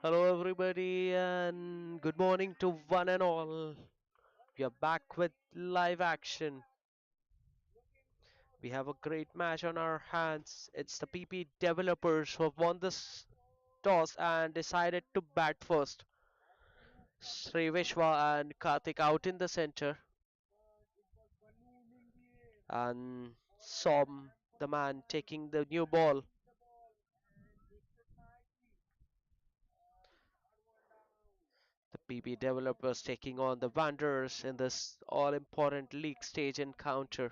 Hello, everybody, and good morning to one and all. We are back with live action. We have a great match on our hands. It's the PP developers who have won this toss and decided to bat first. Sri Vishwa and Karthik out in the center, and Som, the man taking the new ball. The PP developers taking on the Wanderers in this all important league stage encounter.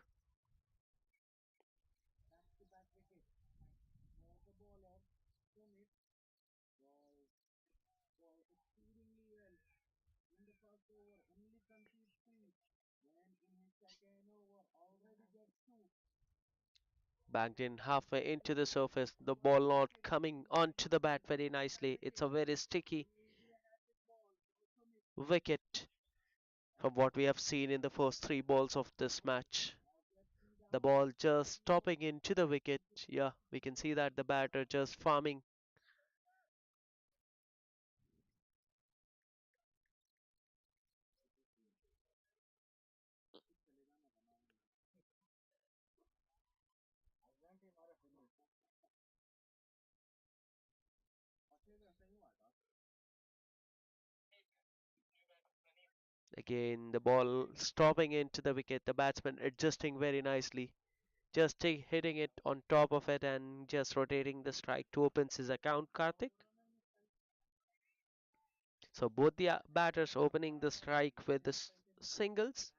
Backed in halfway into the surface, the ball not coming onto the bat very nicely. It's a very sticky wicket from what we have seen in the first three balls of this match. The ball just stopping into the wicket. Yeah, we can see that the batter just farming. Again, the ball stopping into the wicket. The batsman adjusting very nicely. Just hitting it on top of it and just rotating the strike to open his account, Karthik. So both the batters opening the strike with the singles.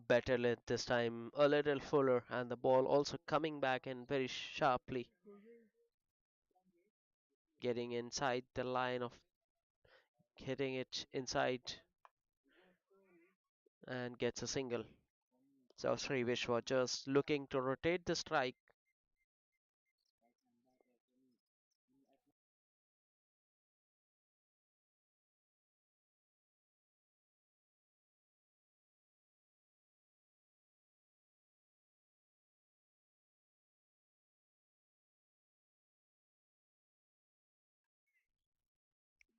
Better length this time, a little fuller, and the ball also coming back in very sharply, getting inside the line of hitting it inside and gets a single. So Sri Vishwa just looking to rotate the strike.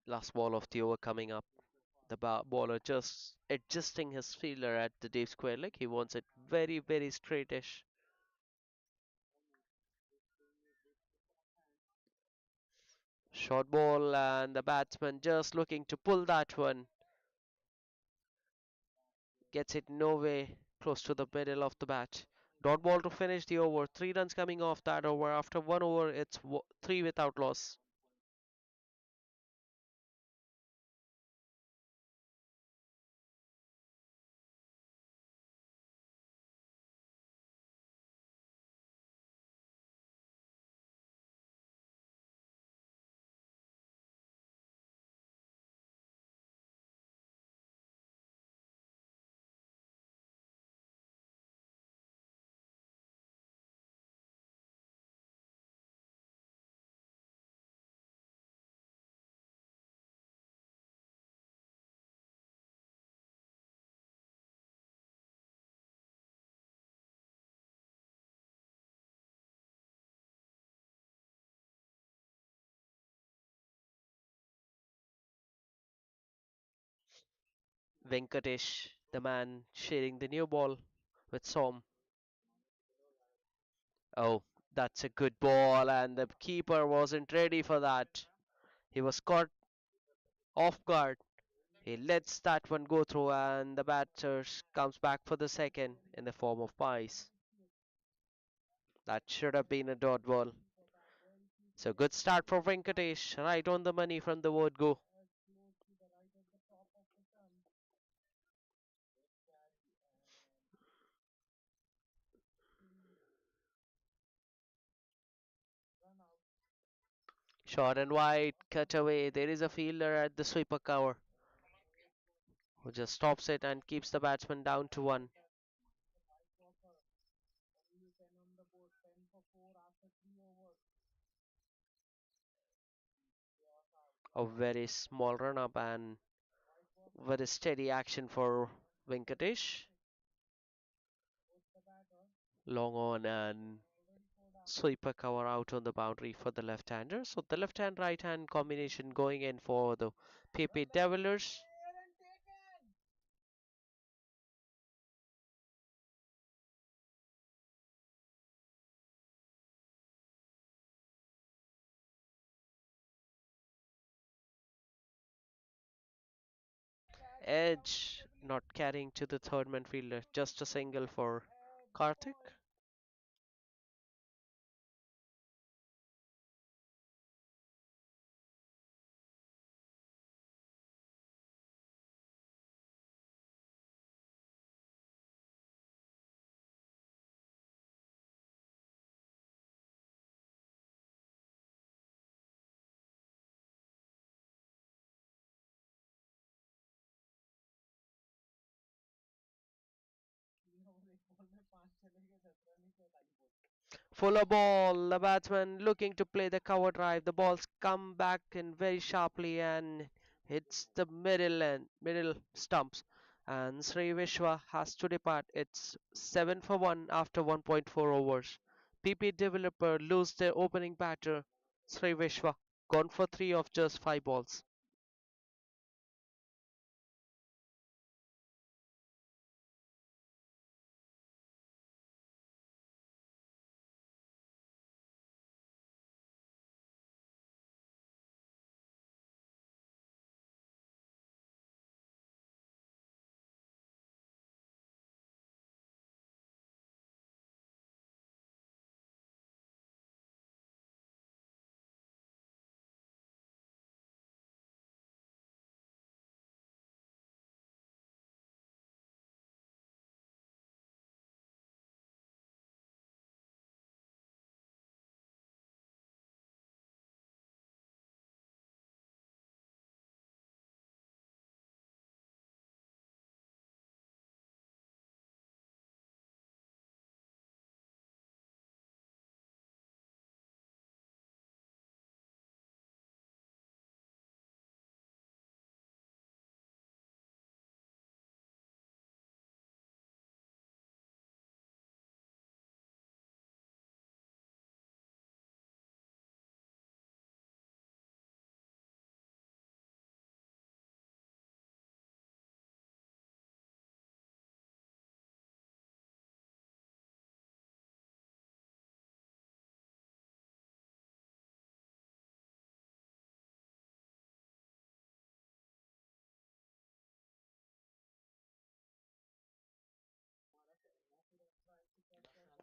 Last ball of the over coming up. The bowler just adjusting his fielder at the deep square leg. He wants it very, very straightish. Short ball, and the batsman just looking to pull that one. Gets it no way close to the middle of the bat. Dot ball to finish the over. 3 runs coming off that over. After 1 over, it's 3 without loss. Venkatesh, the man sharing the new ball with Som. Oh, that's a good ball, and the keeper wasn't ready for that. He was caught off guard. He lets that one go through, and the batter comes back for the second in the form of Pies. That should have been a dot ball. So good start for Venkatesh, right on the money from the word go. Short and wide, cut away. There is a fielder at the sweeper cover who just stops it and keeps the batsman down to one. A very small run up and very steady action for Venkatesh. Long on and sweeper cover out on the boundary for the left-hander. So the left-hand right-hand combination going in for the PP Devillers. Edge not carrying to the third man fielder. Just a single for Karthik. Fuller ball, the batsman looking to play the cover drive. The balls come back in very sharply and hits the middle stumps. And Sri Vishwa has to depart. It's 7 for 1 after 1.4 overs. PP Developer lose their opening batter. Sri Vishwa gone for 3 of just 5 balls.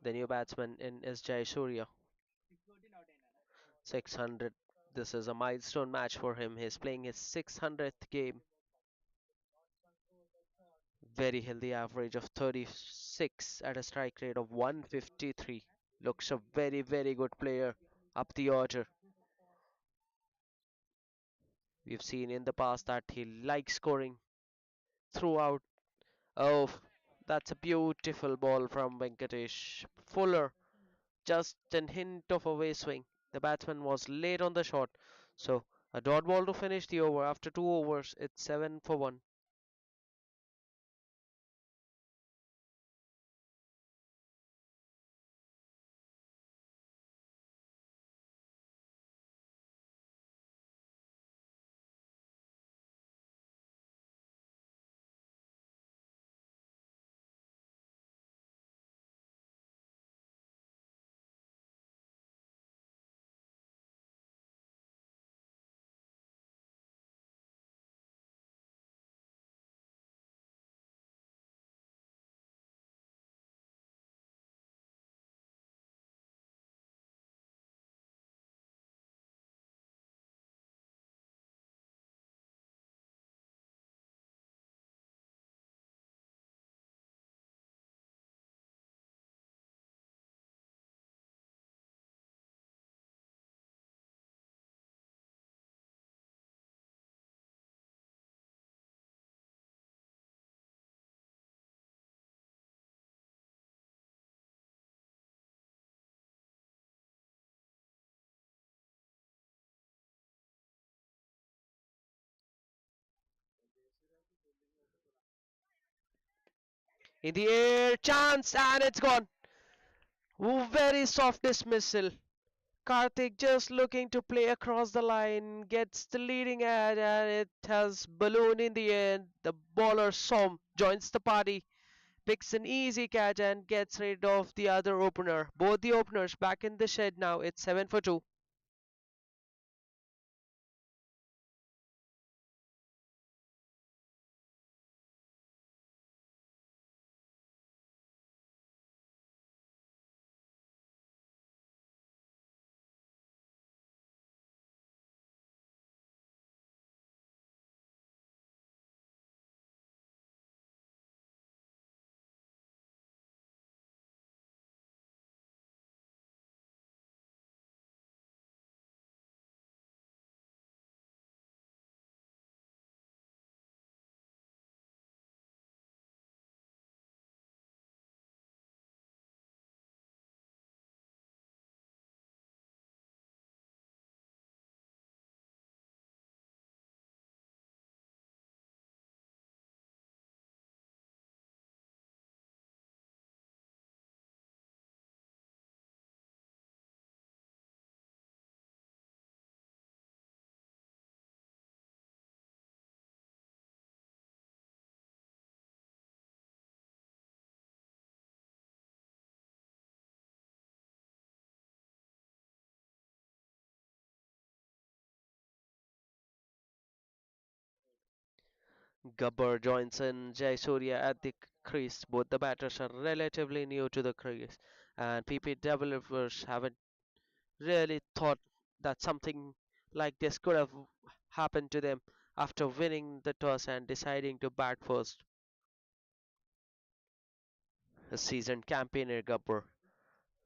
The new batsman in is Jai Surya. 600. This is a milestone match for him. He's playing his 600th game. Very healthy average of 36 at a strike rate of 153. Looks a very, very good player up the order. We've seen in the past that he likes scoring throughout. Oh, that's a beautiful ball from Venkatesh. Fuller, just an hint of a way swing. The batsman was late on the shot. So a dot ball to finish the over. After 2 overs, it's 7 for 1. In the air, chance, and it's gone. Ooh, very soft dismissal. Karthik just looking to play across the line, gets the leading edge, and it has balloon in the end. The bowler Som joins the party, picks an easy catch, and gets rid of the other opener. Both the openers back in the shed now. It's 7 for 2. Gabbar joins in Jayasuriya at the crease. Both the batters are relatively new to the crease, and PP developers haven't really thought that something like this could have happened to them after winning the toss and deciding to bat first. A seasoned campaigner Gabbar,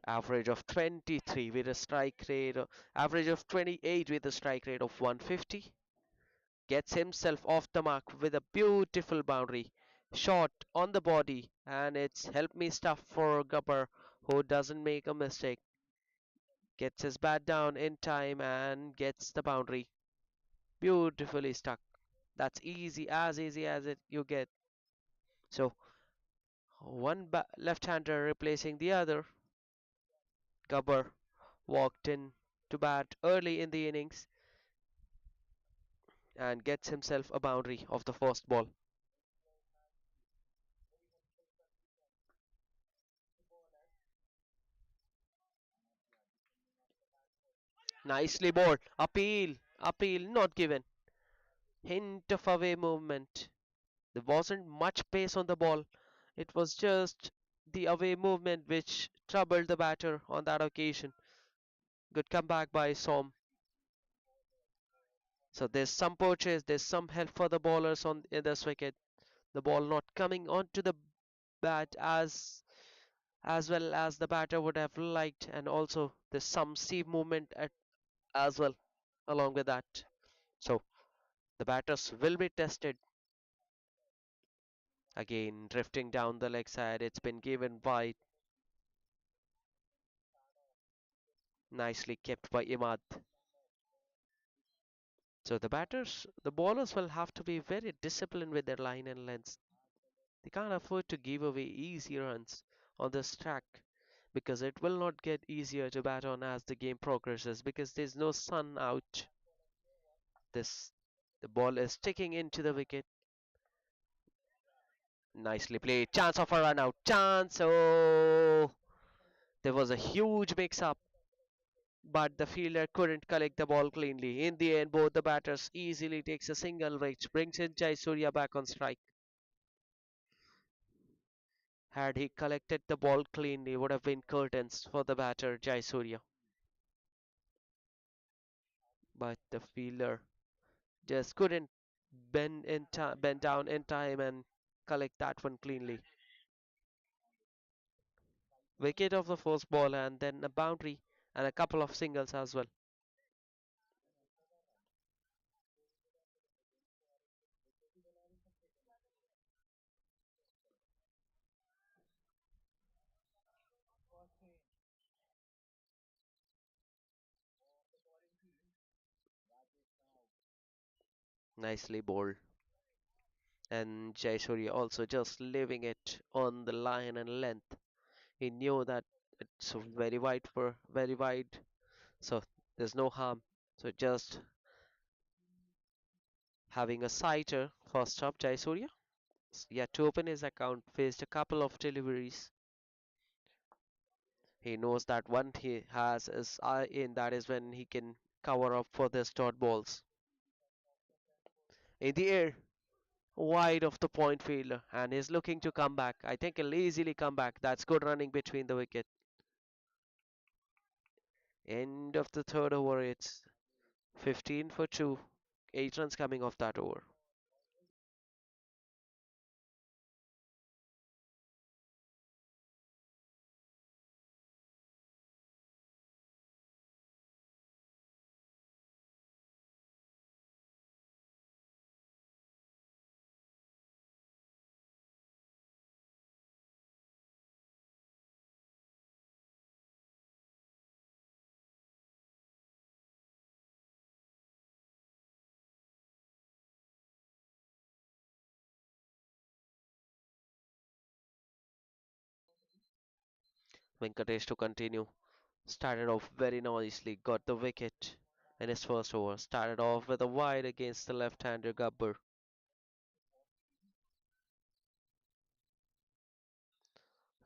average of 23 with a strike rate, average of 28 with a strike rate of 150, gets himself off the mark with a beautiful boundary shot on the body, and it's help me stuff for Gabbar, who doesn't make a mistake, gets his bat down in time and gets the boundary beautifully stuck. That's easy as it you get. So one left-hander replacing the other. Gabbar walked in to bat early in the innings and gets himself a boundary of the first ball. Nicely bowled. Appeal not given. Hint of away movement. There wasn't much pace on the ball. It was just the away movement which troubled the batter on that occasion. Good comeback by Som. So there's some purchase, there's some help for the bowlers on in this wicket. The ball not coming onto the bat as well as the batter would have liked, and also there's some seam movement as well along with that. So the batters will be tested again, drifting down the leg side. It's been given wide, nicely kept by Imad. So the bowlers will have to be very disciplined with their line and lengths. They can't afford to give away easy runs on this track because it will not get easier to bat on as the game progresses because there's no sun out. This the ball is sticking into the wicket. Nicely played. Chance of a run out. Chance. Oh, there was a huge mix up, but the fielder couldn't collect the ball cleanly. In the end, both the batters easily takes a single which brings in Jai Surya back on strike. Had he collected the ball cleanly, would have been curtains for the batter Jai Surya. But the fielder just couldn't bend down in time and collect that one cleanly. Wicket of the first ball and then a boundary and a couple of singles as well. Nicely bowled. And Jayasuriya also just leaving it on the line and length. He knew that it's very wide for very wide, so there's no harm. So just having a sighter first up, Jayasuriya. Yet to open his account, faced a couple of deliveries. He knows that when he has his eye in, that is when he can cover up for the dot balls. In the air, wide of the point fielder, and he's looking to come back. I think he'll easily come back. That's good running between the wicket. End of the third over, it's 15 for 2. 8 runs coming off that over. Venkatesh to continue. Started off very nicely, got the wicket in his first over. Started off with a wide against the left-hander Gabbar.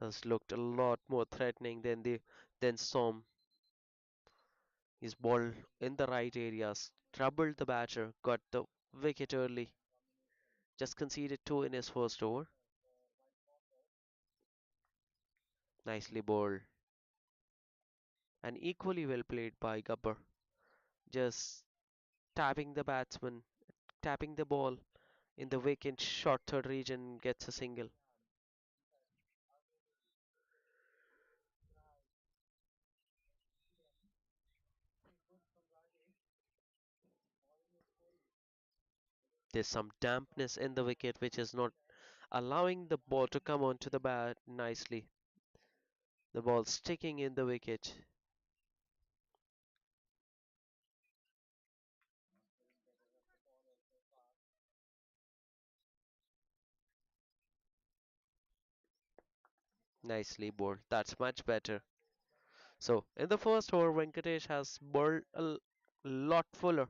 Has looked a lot more threatening than Storm. His ball in the right areas, troubled the batter, got the wicket early. Just conceded two in his first over. Nicely bowled and equally well played by Gabbar. Just tapping the batsman, tapping the ball in the vacant short third region gets a single. There's some dampness in the wicket which is not allowing the ball to come onto the bat nicely. The ball sticking in the wicket. Nicely bowled. That's much better. So in the first over, Venkatesh has bowled a lot fuller.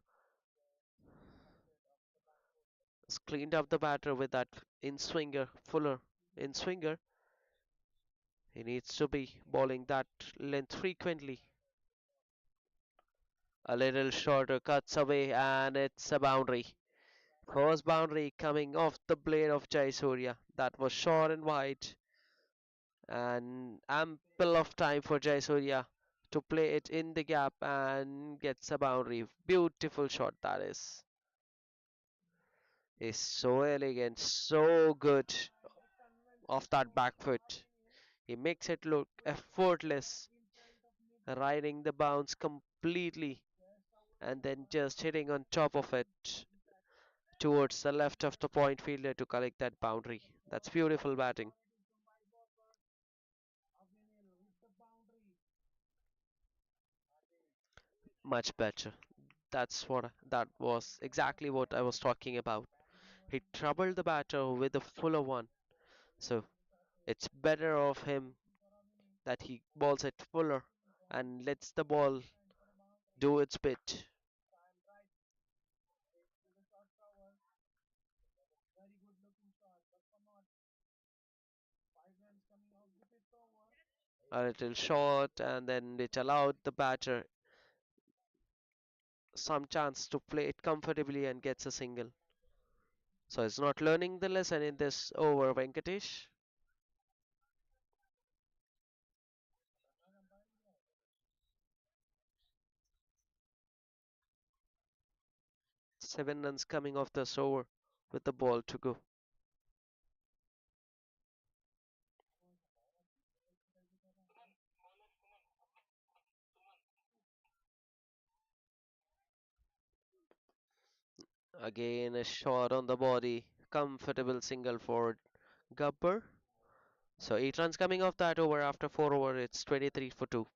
He's cleaned up the batter with that in swinger, fuller in swinger. He needs to be bowling that length frequently. A little shorter cuts away and it's a boundary. First boundary coming off the blade of Jayasuriya. That was short and wide and ample of time for Jayasuriya to play it in the gap and gets a boundary. Beautiful shot that is. Is so elegant, so good off that back foot. He makes it look effortless, riding the bounce completely and then just hitting on top of it towards the left of the point fielder to collect that boundary. That's beautiful batting. Much better. That was exactly what I was talking about. He troubled the batter with a fuller one. So it's better of him that he balls it fuller and lets the ball do its bit. A little short and then it allowed the batter some chance to play it comfortably and gets a single. So he's not learning the lesson in this over, Venkatesh. 7 runs coming off this over with the ball to go. Again, a shot on the body. Comfortable single for Gabbar. So 8 runs coming off that over after 4 over. It's 23 for 2.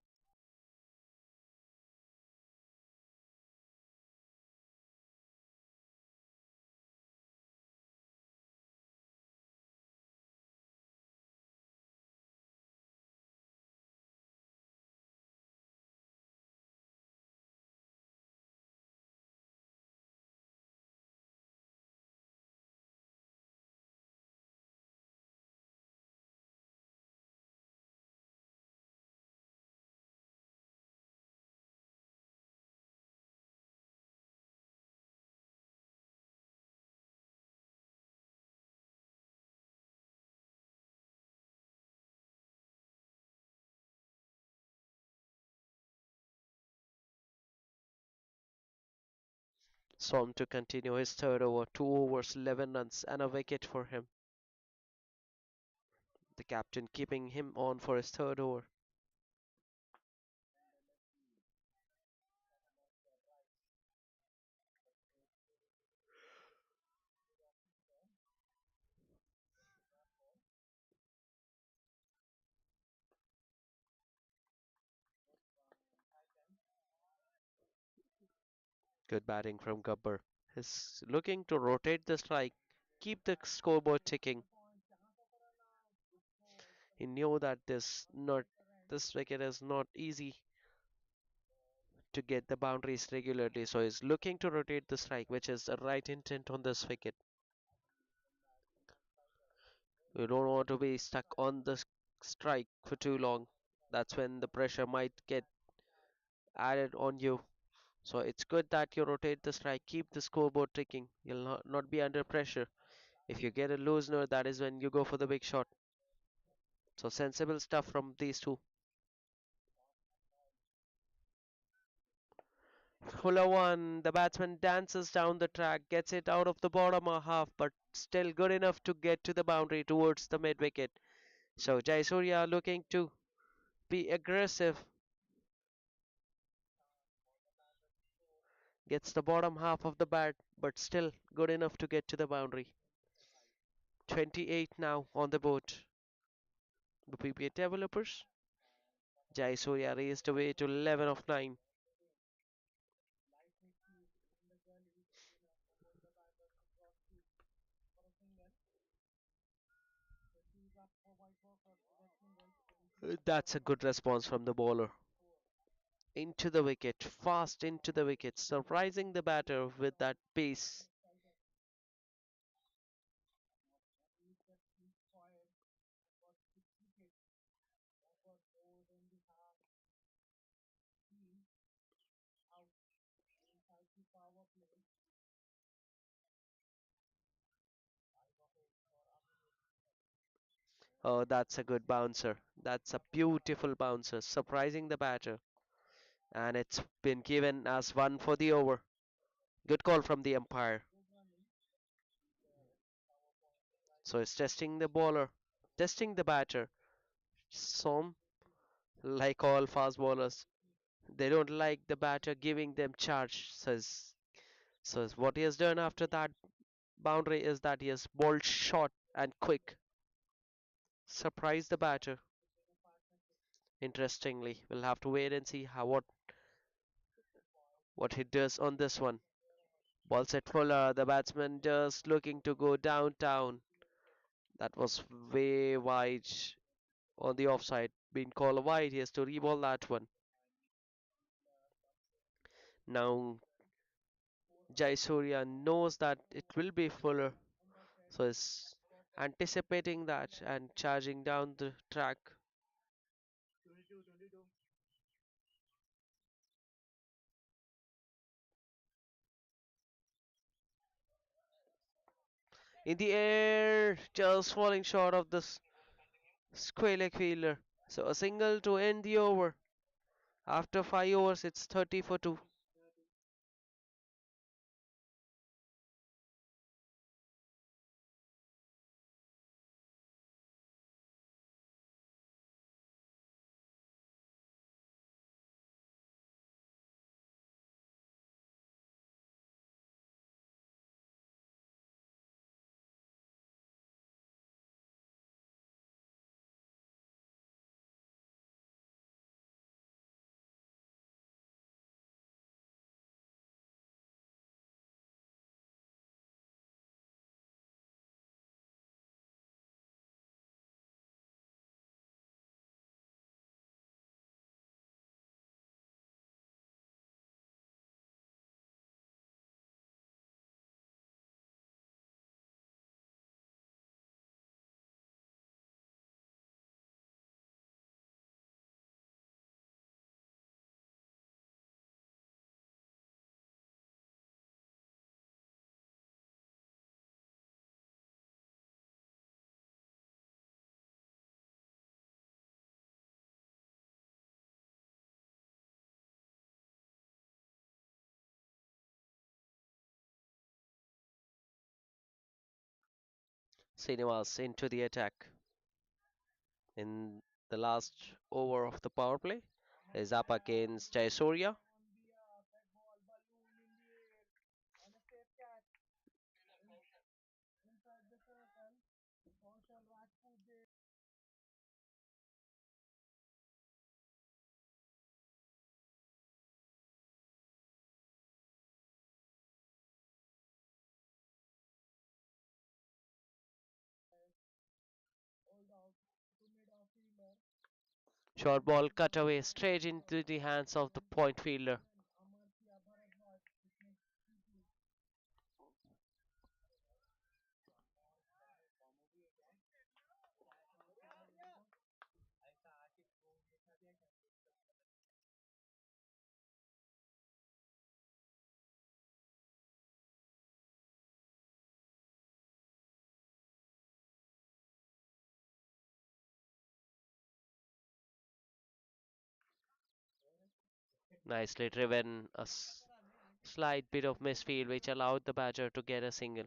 Som to continue his third over, 2 overs, 11 runs, and a wicket for him. The captain keeping him on for his third over. Good batting from Gabbar. He's looking to rotate the strike, keep the scoreboard ticking. He knew that this wicket is not easy to get the boundaries regularly, so he's looking to rotate the strike, which is the right intent on this wicket. You don't want to be stuck on the strike for too long. That's when the pressure might get added on you. So it's good that you rotate the strike, keep the scoreboard ticking. You'll not be under pressure. If you get a loosener, that is when you go for the big shot. So sensible stuff from these two. Fuller one, the batsman dances down the track, gets it out of the bottom half, but still good enough to get to the boundary towards the mid wicket. So Jayasuriya looking to be aggressive, gets the bottom half of the bat, but still good enough to get to the boundary. 28 now on the board. The PPA developers. Jayasuriya raised away to 11 of 9. That's a good response from the bowler. Into the wicket, fast into the wicket, surprising the batter with that pace. Oh, that's a good bouncer. That's a beautiful bouncer, surprising the batter. And it's been given as one for the over. Good call from the umpire. So it's testing the bowler, testing the batter. Some, like all fast bowlers, they don't like the batter giving them charge. So what he has done after that boundary is that he has bowled short and quick, surprised the batter. Interestingly, we'll have to wait and see how what he does on this one. Ball set Fuller, the batsman just looking to go downtown. That was way wide on the offside. Being called wide, he has to reball that one. Now Jaisurya knows that it will be Fuller, so he's anticipating that and charging down the track. In the air, just falling short of the square leg fielder. So a single to end the over. After 5 overs, it's 30 for 2. Cinemas into the attack in the last over of the power play is up against Jayasuriya. Short ball cut away straight into the hands of the point fielder. Nicely driven, a slight bit of misfield which allowed the batter to get a single.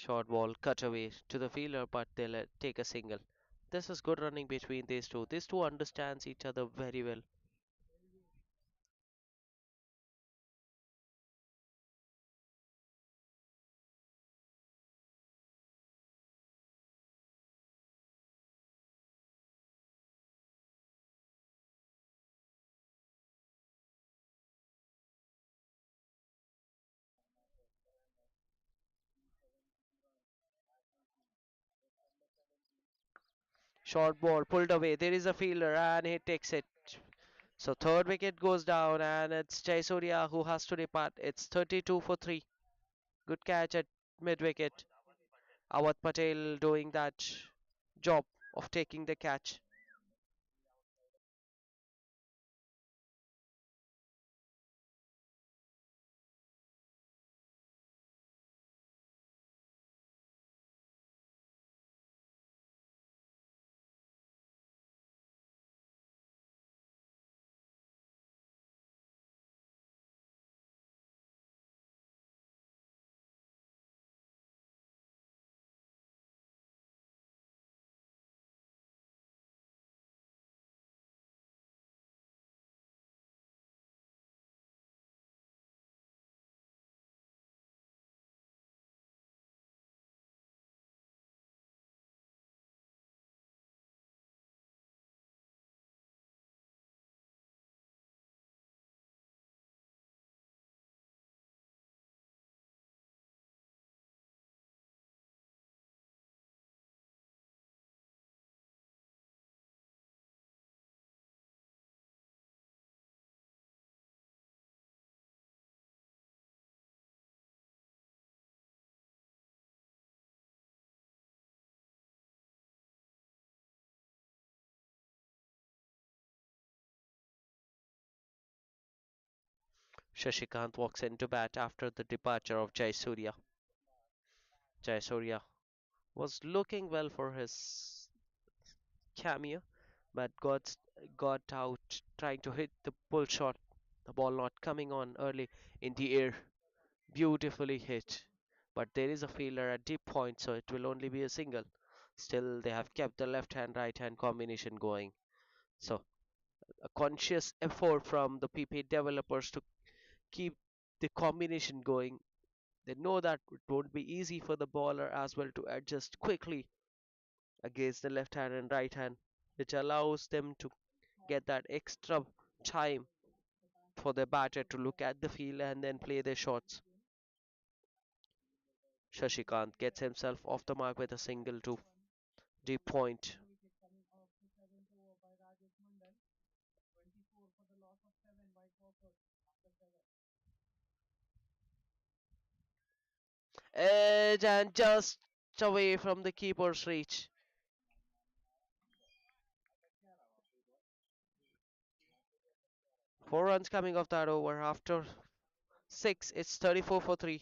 Short ball cut away to the fielder, but they let take a single. This is good running between these two. These two understands each other very well. Short ball pulled away. There is a fielder and he takes it. So third wicket goes down and it's Jayasuriya who has to depart. It's 32 for 3. Good catch at mid wicket. Awad Patel doing that job of taking the catch. Shashikant walks into bat after the departure of Jayasuriya. Jayasuriya was looking well for his cameo, but got out trying to hit the pull shot. The ball not coming on early in the air. Beautifully hit. But there is a fielder at deep point, so it will only be a single. Still, they have kept the left hand right hand combination going. So, a conscious effort from the PP developers to keep the combination going. They know that it won't be easy for the bowler as well to adjust quickly against the left hand and right hand, which allows them to get that extra time for the batter to look at the field and then play their shots. Shashikant gets himself off the mark with a single to deep point. Edge and just away from the keeper's reach. 4 runs coming off that over. After 6, it's 34 for 3.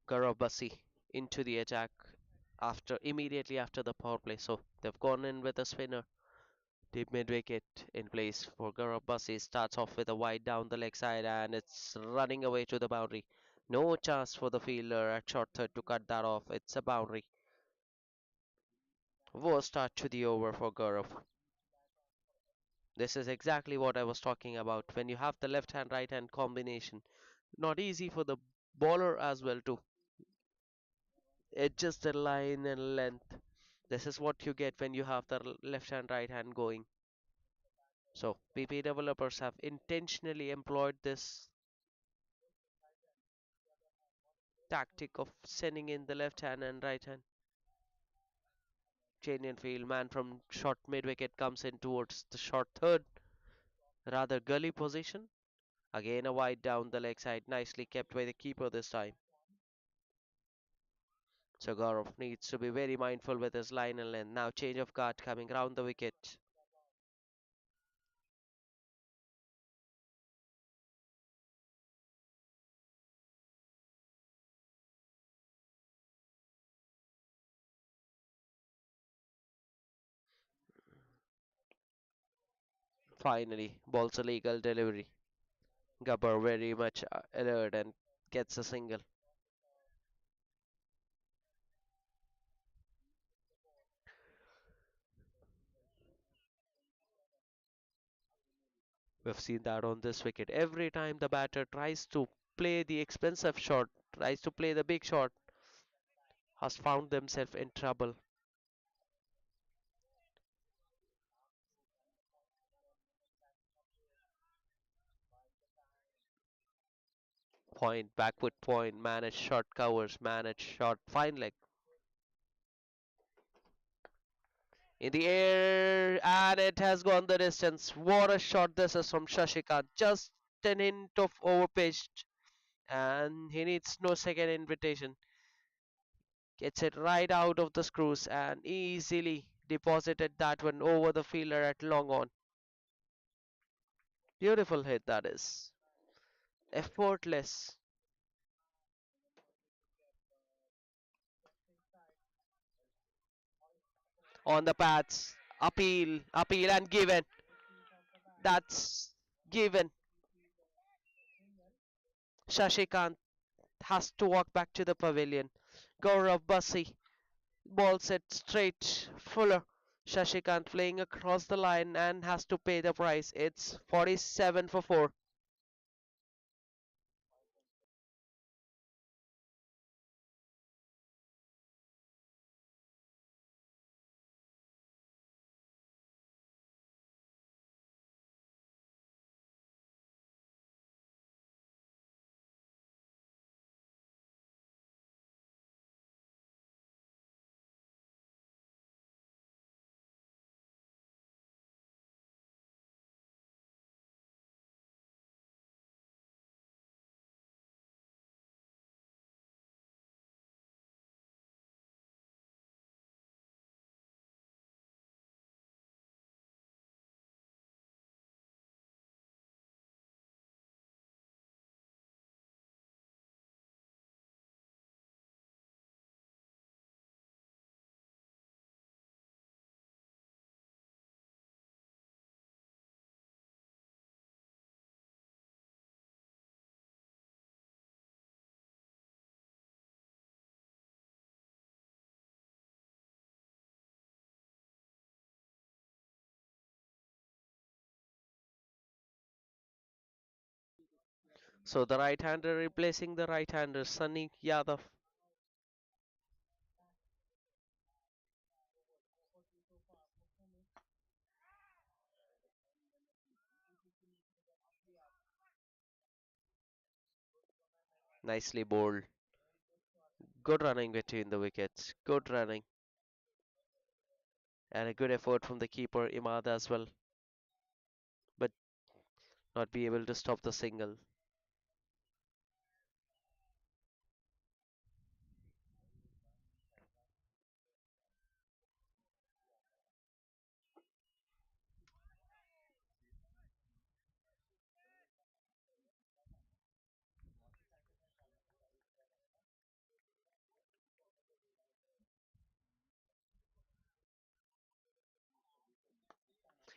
Gaurav Basi into the attack immediately after the power play. So they've gone in with a spinner. Deep mid wicket in place for Gaurav Basi. Starts off with a wide down the leg side and it's running away to the boundary. No chance for the fielder at short third to cut that off. It's a boundary. Worst start to the over for Gaurav. This is exactly what I was talking about. When you have the left hand right hand combination, not easy for the bowler as well to adjust the line and length. This is what you get when you have the left hand right hand going. So PP developers have intentionally employed this tactic of sending in the left hand and right hand. Change in field, man from short mid wicket comes in towards the short third, rather gully position. Again a wide down the leg side, nicely kept by the keeper this time. So Gaurav needs to be very mindful with his line and length. Now change of guard coming round the wicket. Finally, ball's a legal delivery. Gabbar very much alert and gets a single. We've seen that on this wicket. Every time the batter tries to play the expensive shot, tries to play the big shot, has found themselves in trouble. Point, backward point, manage short covers, manage short fine leg. In the air, and it has gone the distance. What a shot this is from Shashikant. Just an hint of overpitched, and he needs no second invitation. Gets it right out of the screws and easily deposited that one over the fielder at long on. Beautiful hit that is. Effortless. On the pads. Appeal, and given. That's given. Shashikant has to walk back to the pavilion. Gaurav Basi, ball set straight. Fuller. Shashikant playing across the line and has to pay the price. It's 47 for 4. So the right-hander replacing the right-hander, Sunny Yadav. Nicely bowled. Good running between the wickets. Good running. And a good effort from the keeper, Imad, as well. But not be able to stop the single.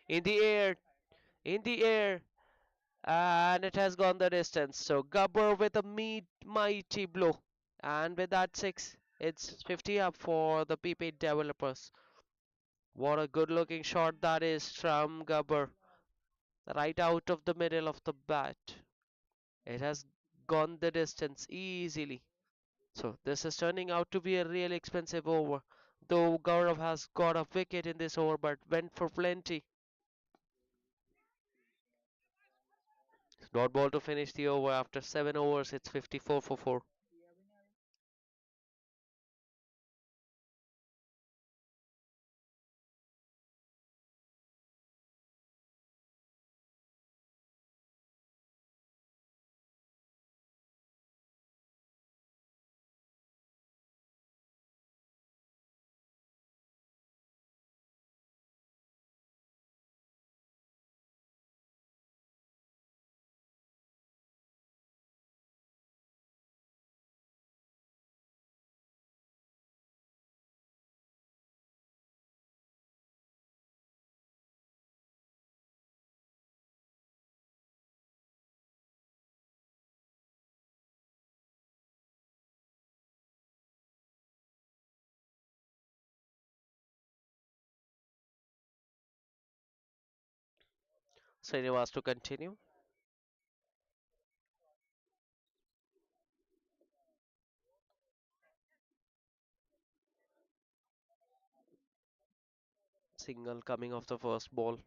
In the air, in the air. And it has gone the distance. So Gabbar with a mighty blow. And with that six, it's 50 up for the PP developers. What a good looking shot that is from Gabbar. Right out of the middle of the bat. It has gone the distance easily. So this is turning out to be a real expensive over. Though Gaurav has got a wicket in this over but went for plenty. Not ball to finish the over after 7 overs. It's 54 for 4. Srinivas to continue. Single coming off the first ball.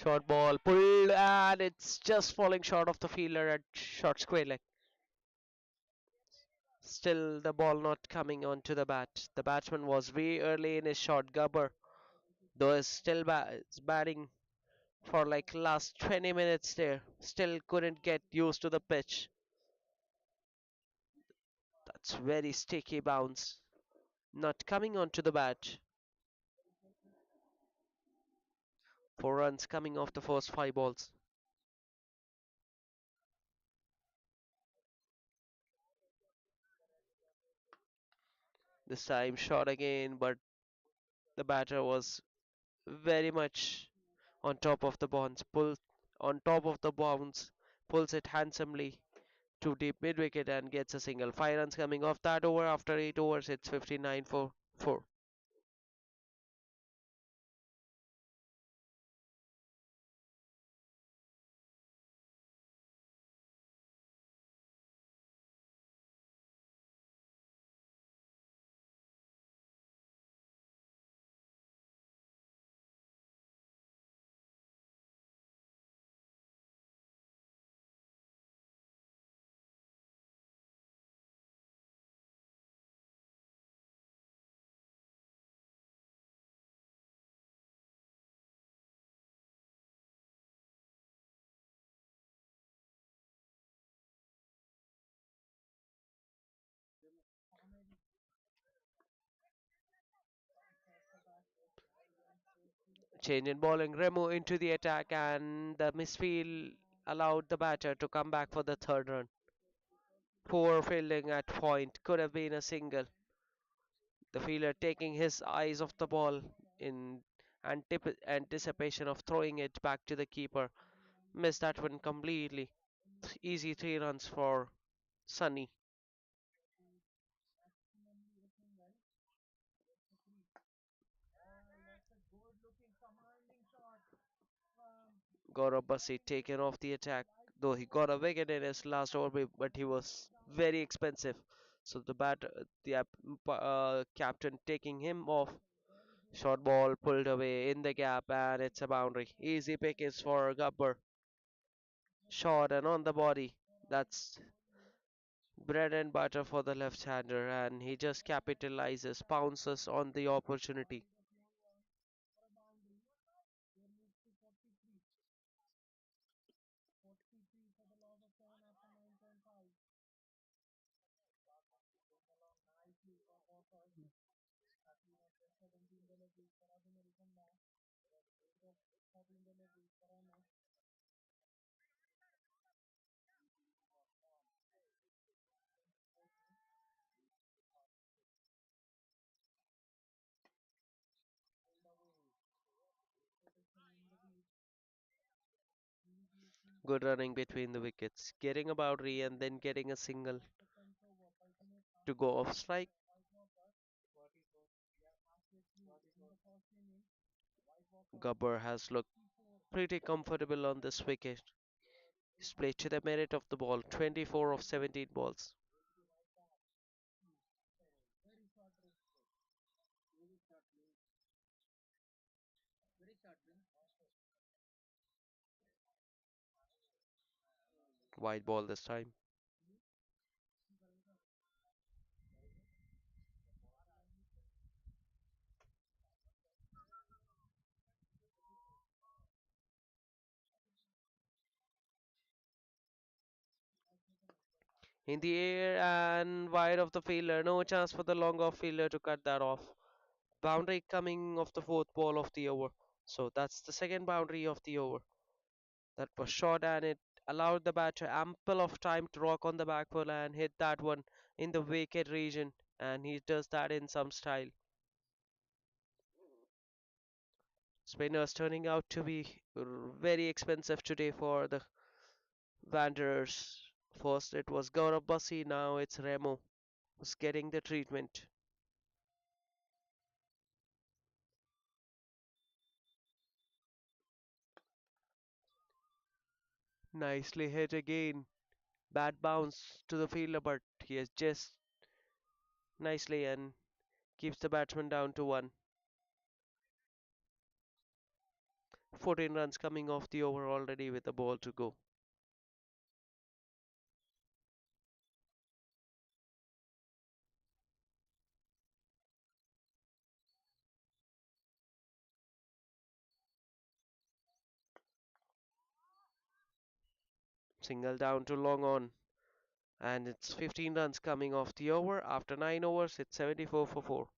Short ball pulled and it's just falling short of the fielder at short square leg. Still the ball not coming onto the bat. The batsman was way early in his shot. Gabbar, though is still is batting for like last 20 minutes there. Still couldn't get used to the pitch. That's very sticky bounce. Not coming onto the bat. 4 runs coming off the first 5 balls. This time shot again, but the batter was very much on top of the bounce, pulls it handsomely to deep mid wicket and gets a single. 5 runs coming off that over. After 8 overs, it's 59 for 4. Change in bowling, Remo into the attack, and the misfield allowed the batter to come back for the third run. Poor fielding at point, could have been a single. The fielder taking his eyes off the ball in anticipation of throwing it back to the keeper. Missed that one completely. Easy 3 runs for Sunny. Gaurav Basi taken off the attack, though he got a wicket in his last over, but he was very expensive. So the captain taking him off. Short ball pulled away in the gap, and it's a boundary. Easy pick is for Gabbar. Short and on the body. That's bread and butter for the left-hander, and he just capitalizes, pounces on the opportunity. Good running between the wickets, getting a boundary and then getting a single to go off strike. Gabbar has looked pretty comfortable on this wicket. He's played to the merit of the ball, 24 of 17 balls. Wide ball this time. In the air and wide of the fielder, no chance for the long off fielder to cut that off. Boundary coming off the fourth ball of the over. So that's the second boundary of the over. That was short and it allowed the batter ample of time to rock on the back foot and hit that one in the wicket region. And he does that in some style. Spinners turning out to be very expensive today for the Wanderers. First it was Gaurav Basi, now it's Remo who's getting the treatment. Nicely hit again. Bad bounce to the fielder, but he has just nicely and keeps the batsman down to one. 14 runs coming off the over already with a ball to go. Single down to long on, and it's 15 runs coming off the over. After 9 overs, it's 74 for 4.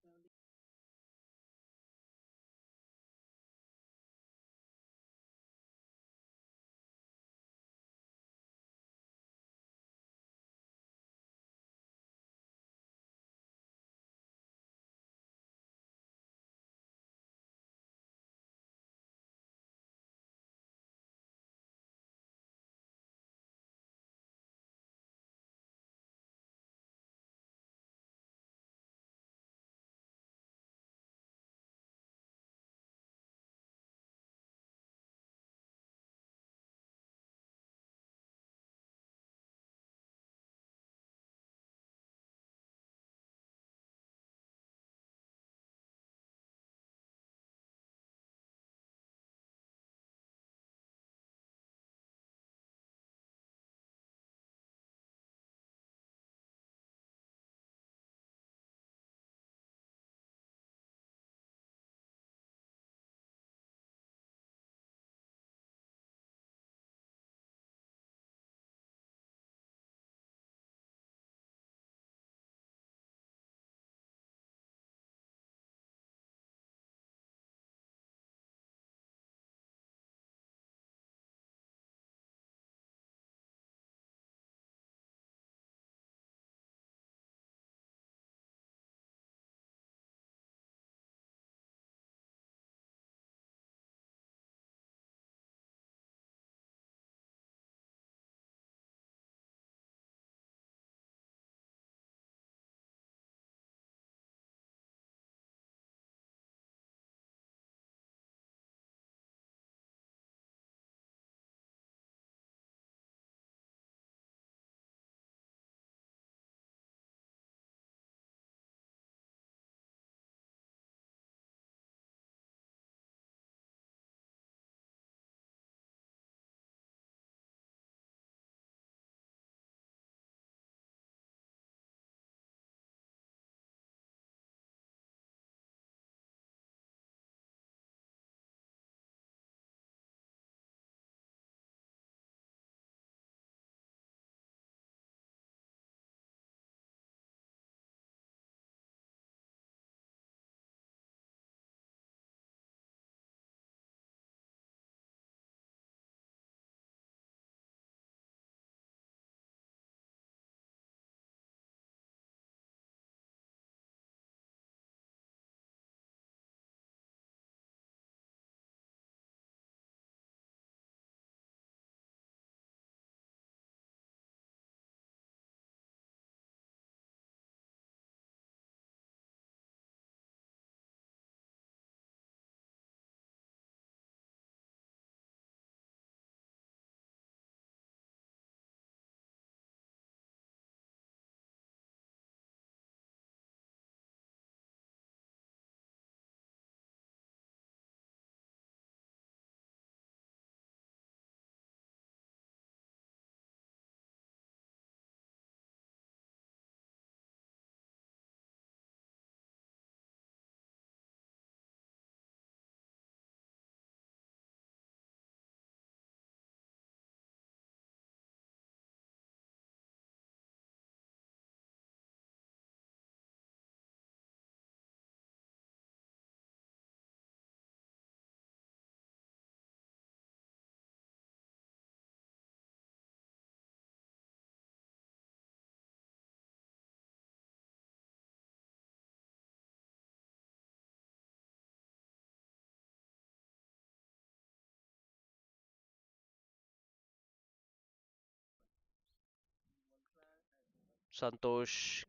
Santosh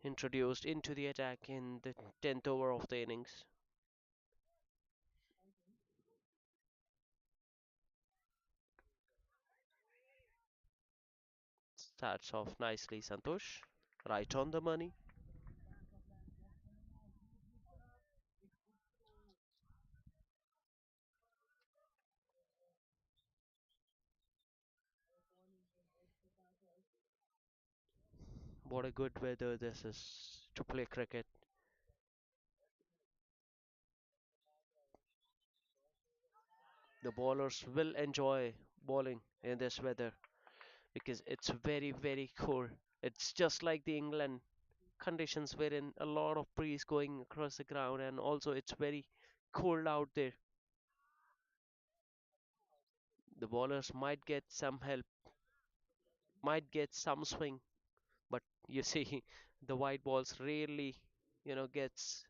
introduced into the attack in the 10th over of the innings. Starts off nicely, Santosh. Right on the money. What a good weather this is to play cricket. The bowlers will enjoy bowling in this weather because it's very, very cool. It's just like the England conditions wherein a lot of breeze going across the ground and also it's very cold out there. The bowlers might get some help, might get some swing, but you see the white balls rarely, gets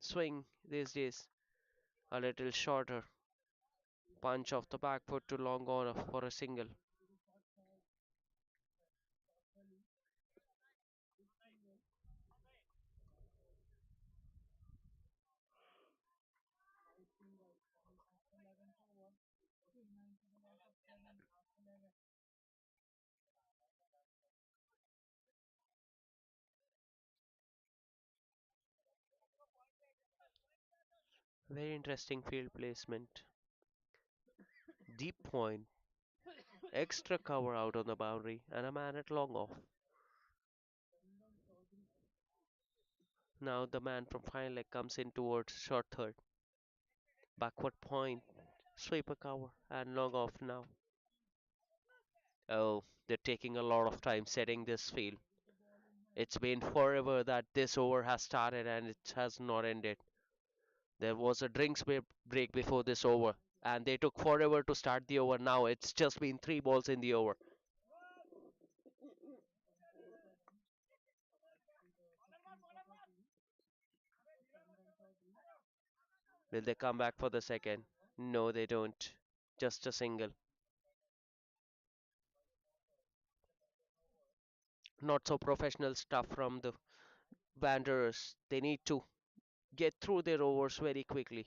swing these days. A little shorter punch off the back foot to long on for a single. Very interesting field placement. Deep point, extra cover out on the boundary, and a man at long off. Now the man from fine leg comes in towards short third. Backward point, sweeper cover, and long off now. Oh, they're taking a lot of time setting this field. It's been forever that this over has started and it has not ended. There was a break before this over, and they took forever to start the over. Now it's just been three balls in the over. Will they come back for the second? No, they don't. Just a single. Not so professional stuff from the Wanderers. They need to get through their overs very quickly.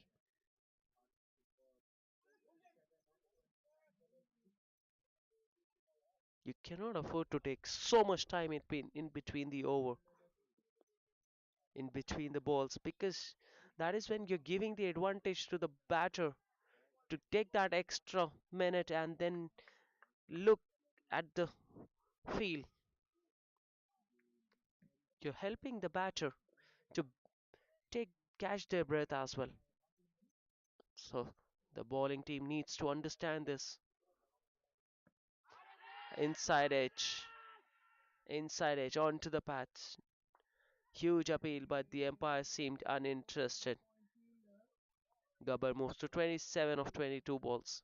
You cannot afford to take so much time in between the over, in between the balls, because that is when you're giving the advantage to the batter to take that extra minute and then look at the field. You're helping the batter to take catch their breath as well. So the bowling team needs to understand this. Inside edge, inside edge onto the path. Huge appeal, but the umpire seemed uninterested. Gabbar moves to 27 of 22 balls.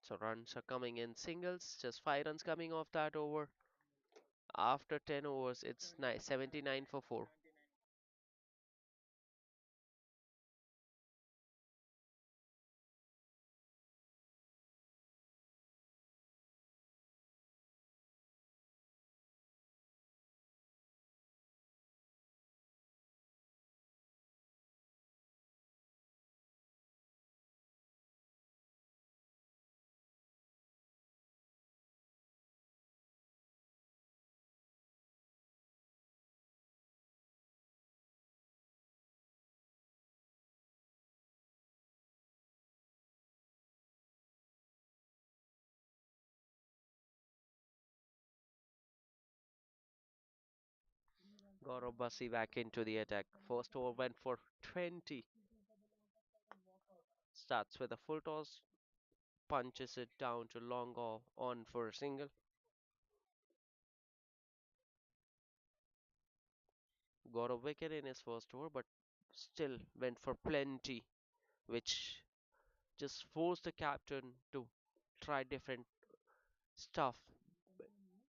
So runs are coming in singles, just 5 runs coming off that over. After 10 overs, it's 79 for 4. Gaurav Basi back into the attack. First over went for 20. Starts with a full toss, punches it down to long on for a single. Got a wicket in his first over, but still went for plenty, which just forced the captain to try different stuff.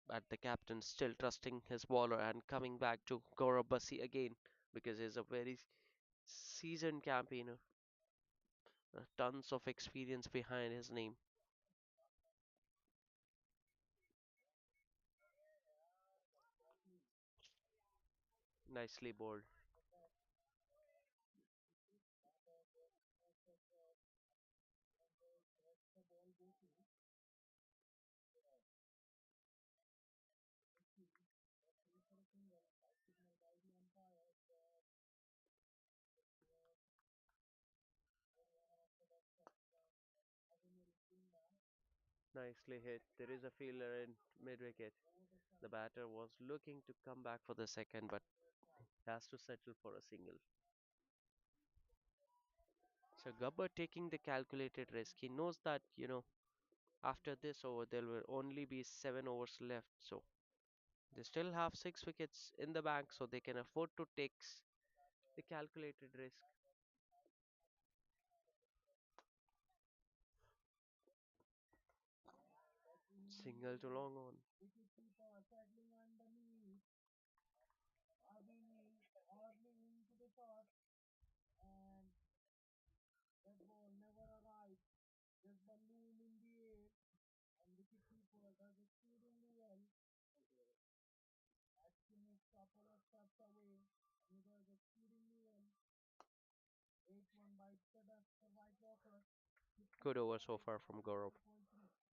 But the captain still trusting his bowler and coming back to Gaurav Basi again because he's a very seasoned campaigner, tons of experience behind his name. Nicely bowled. Nicely hit. There is a fielder in mid wicket. The batter was looking to come back for the second, but has to settle for a single. So Gabbar taking the calculated risk. He knows that, after this over there will only be 7 overs left. So they still have 6 wickets in the bank, so they can afford to take the calculated risk. Single to long on. Good over so far from Gaurav.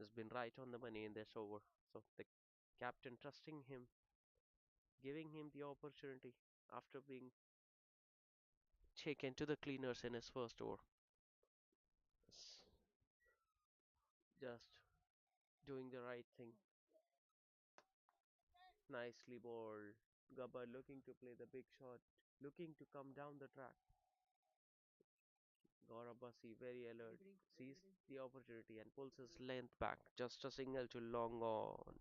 Has been right on the money in this over. So the captain trusting him, giving him the opportunity after being taken to the cleaners in his first over. S- Just doing the right thing. Nicely bowled. Gabbar looking to play the big shot, looking to come down the track. Gaurav Basi very alert, sees the opportunity and pulls his length back. Just a single to long on.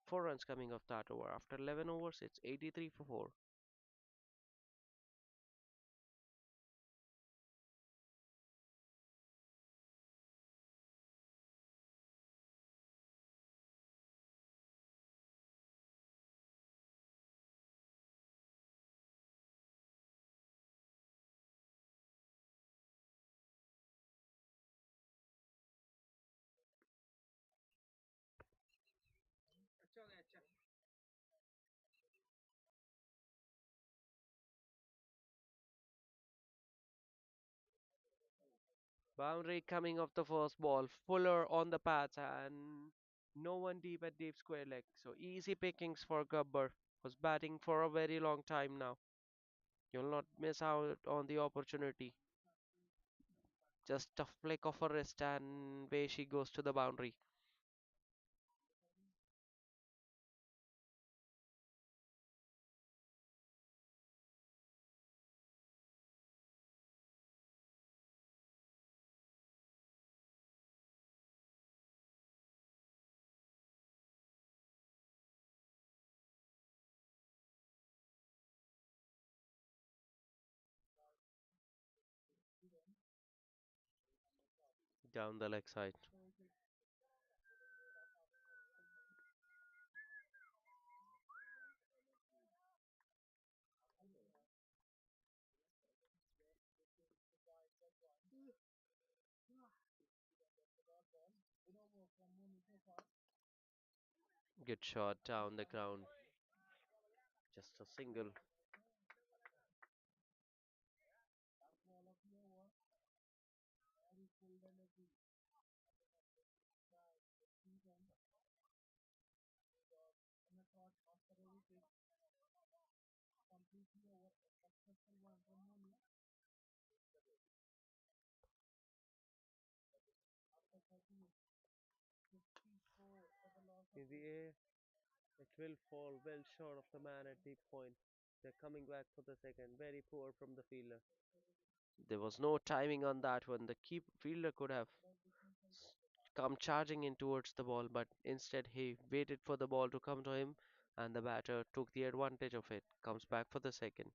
4 runs coming off that over. After 11 overs, it's 83 for 4. Boundary coming off the first ball. Fuller on the pads and no one deep at deep square leg. So easy pickings for Gabbar. Was batting for a very long time now. You'll not miss out on the opportunity. Just a flick of a wrist and away she goes to the boundary. Down the leg side. Good shot down the ground. Just a single. In the air, it will fall well short of the man at deep point. They're coming back for the second. Very poor from the fielder. There was no timing on that one. The keep fielder could have come charging in towards the ball, but instead he waited for the ball to come to him, and the batter took the advantage of it. Comes back for the second.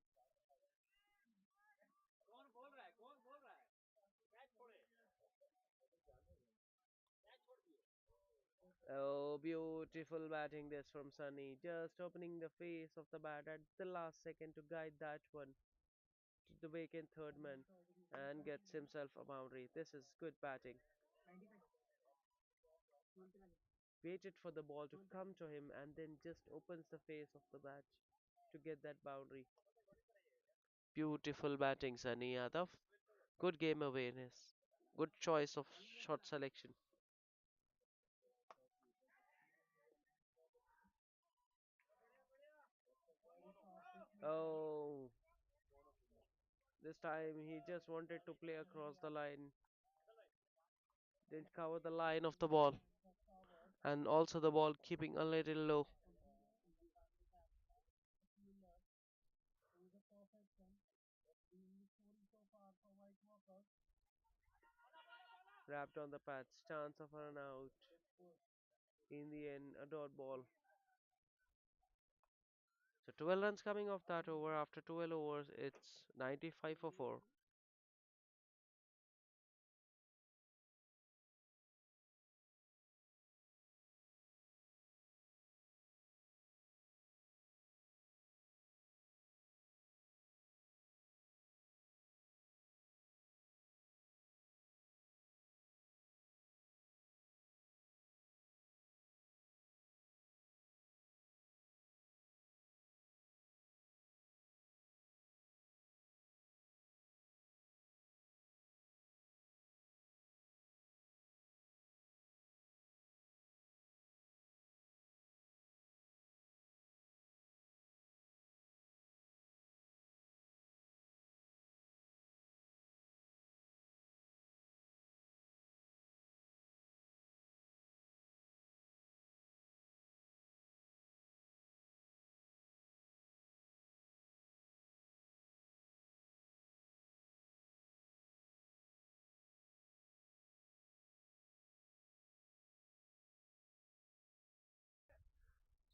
Oh, beautiful batting this from Sunny. Just opening the face of the bat at the last second to guide that one to the vacant third man and gets himself a boundary. This is good batting. Waited for the ball to come to him and then just opens the face of the bat to get that boundary. Beautiful batting, Sunny Yadav. Good game awareness. Good choice of shot selection. Oh, this time he just wanted to play across the line, didn't cover the line of the ball, and also the ball keeping a little low. Wrapped on the patch, chance of a run out. In the end, a dot ball. So 12 runs coming off that over. After 12 overs, it's 95 for 4.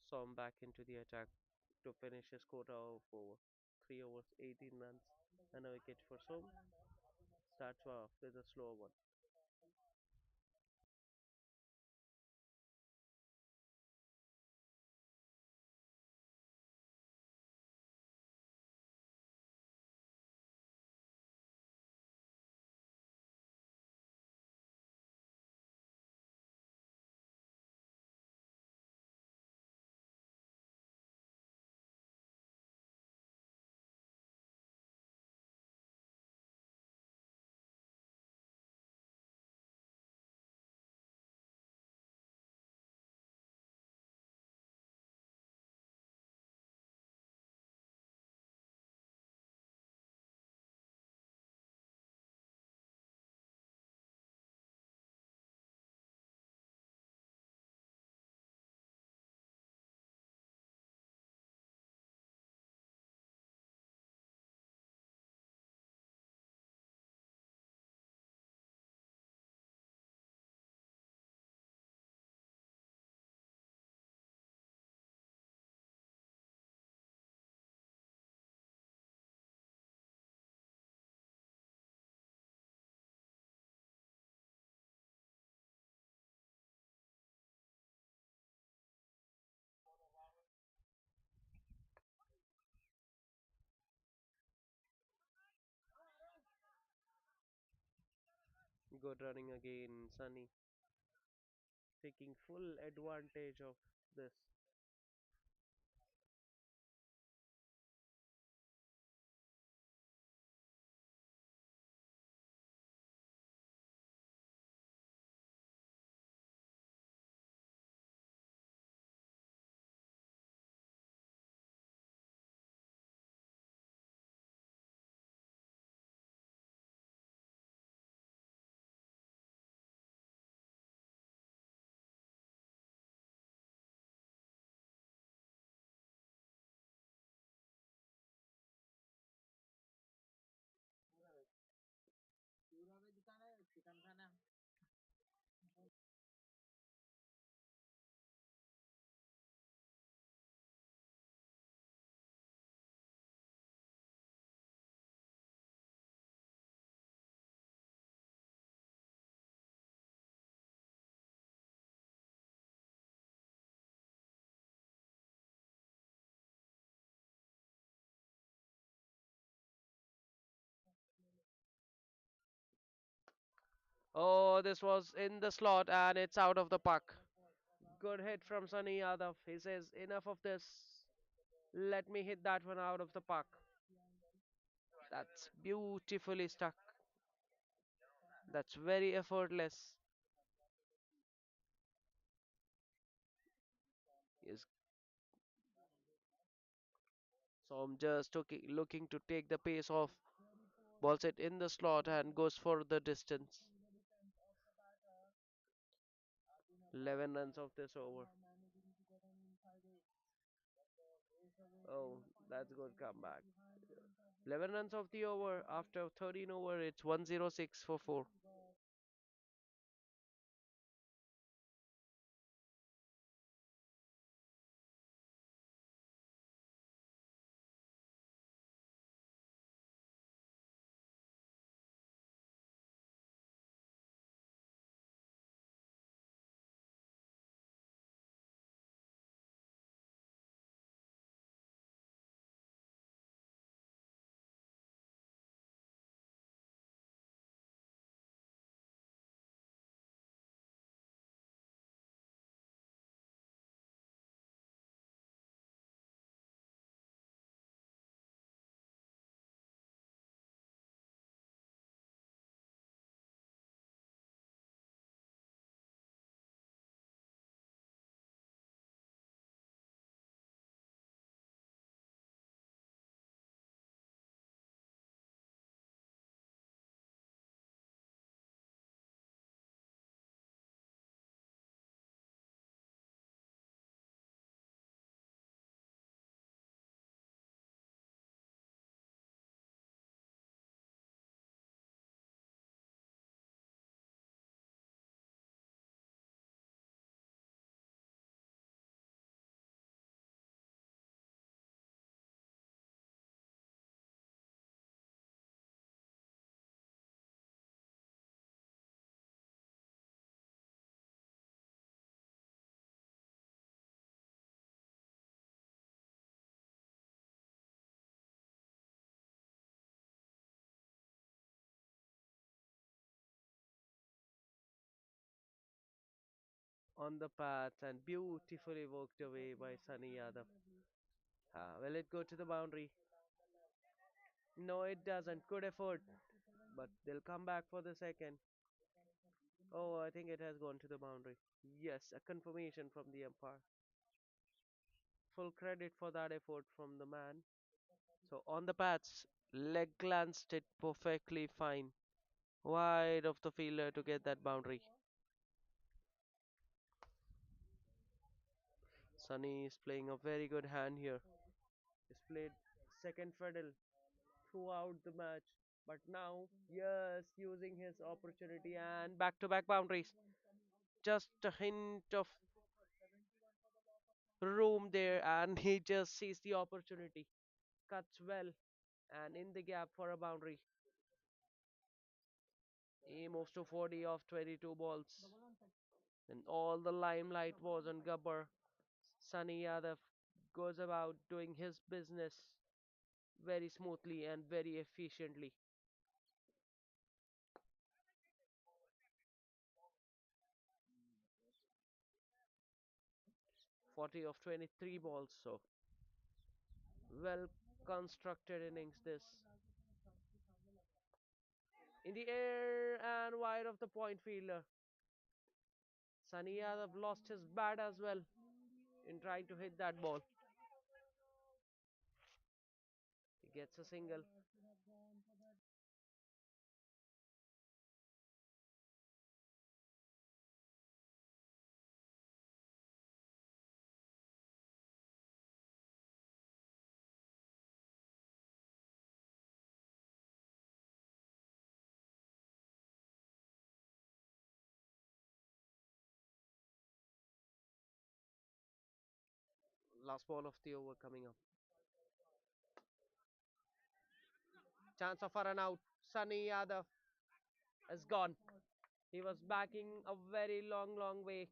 So I'm back into the attack to finish his quota of over 3 overs, 18 runs, and a wicket for Som. Starts off with a slow one. Good running again, Sunny, taking full advantage of this. Oh, this was in the slot and it's out of the puck. Good hit from Sunny Yadav. He says, enough of this. Let me hit that one out of the puck. That's beautifully stuck. That's very effortless. Yes. So I'm just looking to take the pace off. Balls it in the slot and goes for the distance. 11 runs of this over. Oh, that's good comeback. 11 runs of the over. After 13 over, it's 106 for 4. On the path and beautifully worked away by Sunny Yadav. Will it go to the boundary? No, it doesn't. Good effort. But they'll come back for the second. Oh, I think it has gone to the boundary. Yes, a confirmation from the umpire. Full credit for that effort from the man. So on the pads, leg glanced it perfectly fine. Wide of the fielder to get that boundary. Sunny is playing a very good hand here. He's played second fiddle throughout the match. But now, yes, using his opportunity and back to back boundaries. Just a hint of room there, and he just sees the opportunity. Cuts well and in the gap for a boundary. He moves to 40 off 22 balls. And all the limelight was on Gabbar. Sunny Yadav goes about doing his business very smoothly and very efficiently. 40 of 23 balls, so well constructed innings this. In the air and wide of the point fielder. Sunny Yadav lost his bat as well in trying to hit that ball. He gets a single. Last ball of the over coming up. Chance of a run out. Sunny Yadav is gone. He was backing a very long way.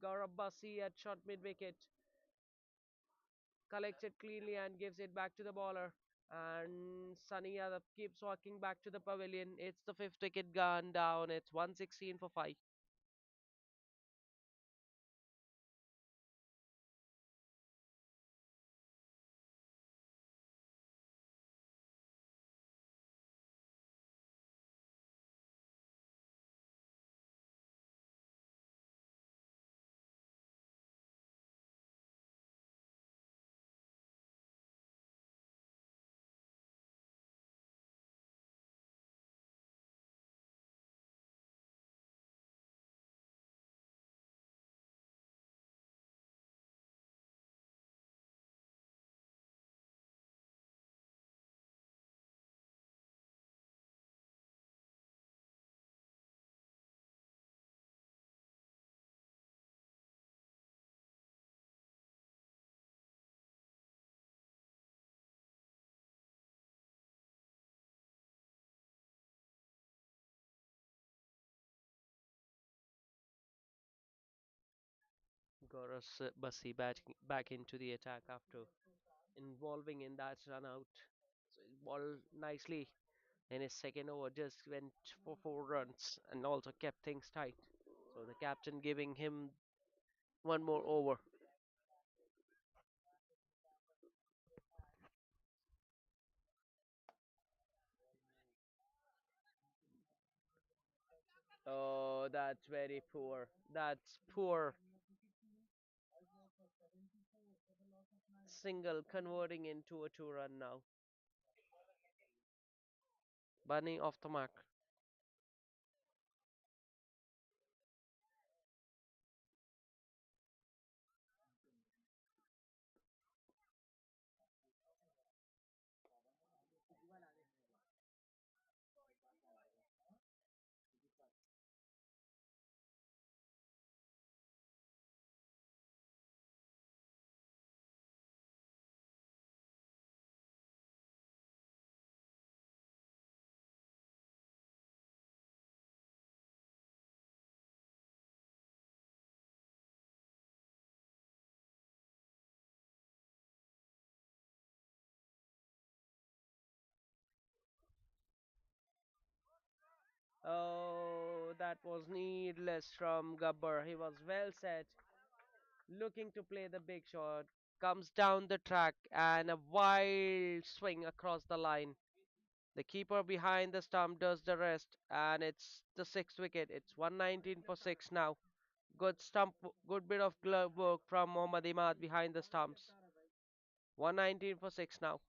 Gaurav Basi at short mid wicket collects it cleanly and gives it back to the bowler. And Sunny Yadav keeps walking back to the pavilion. It's the fifth wicket gone down. It's 116 for 5. Goros Basi back into the attack after involving in that run out. So he ball nicely in his second over, just went for 4 runs and also kept things tight. So the captain giving him one more over. Oh, that's very poor. That's poor. Single converting into a 2 run now. Bunny off the mark. Oh, that was needless from Gabbar. He was well set, looking to play the big shot. Comes down the track and a wild swing across the line. The keeper behind the stump does the rest, and it's the sixth wicket. It's 119 for 6 now. Good stump, good bit of glove work from Mohammad Imad behind the stumps. 119 for 6 now.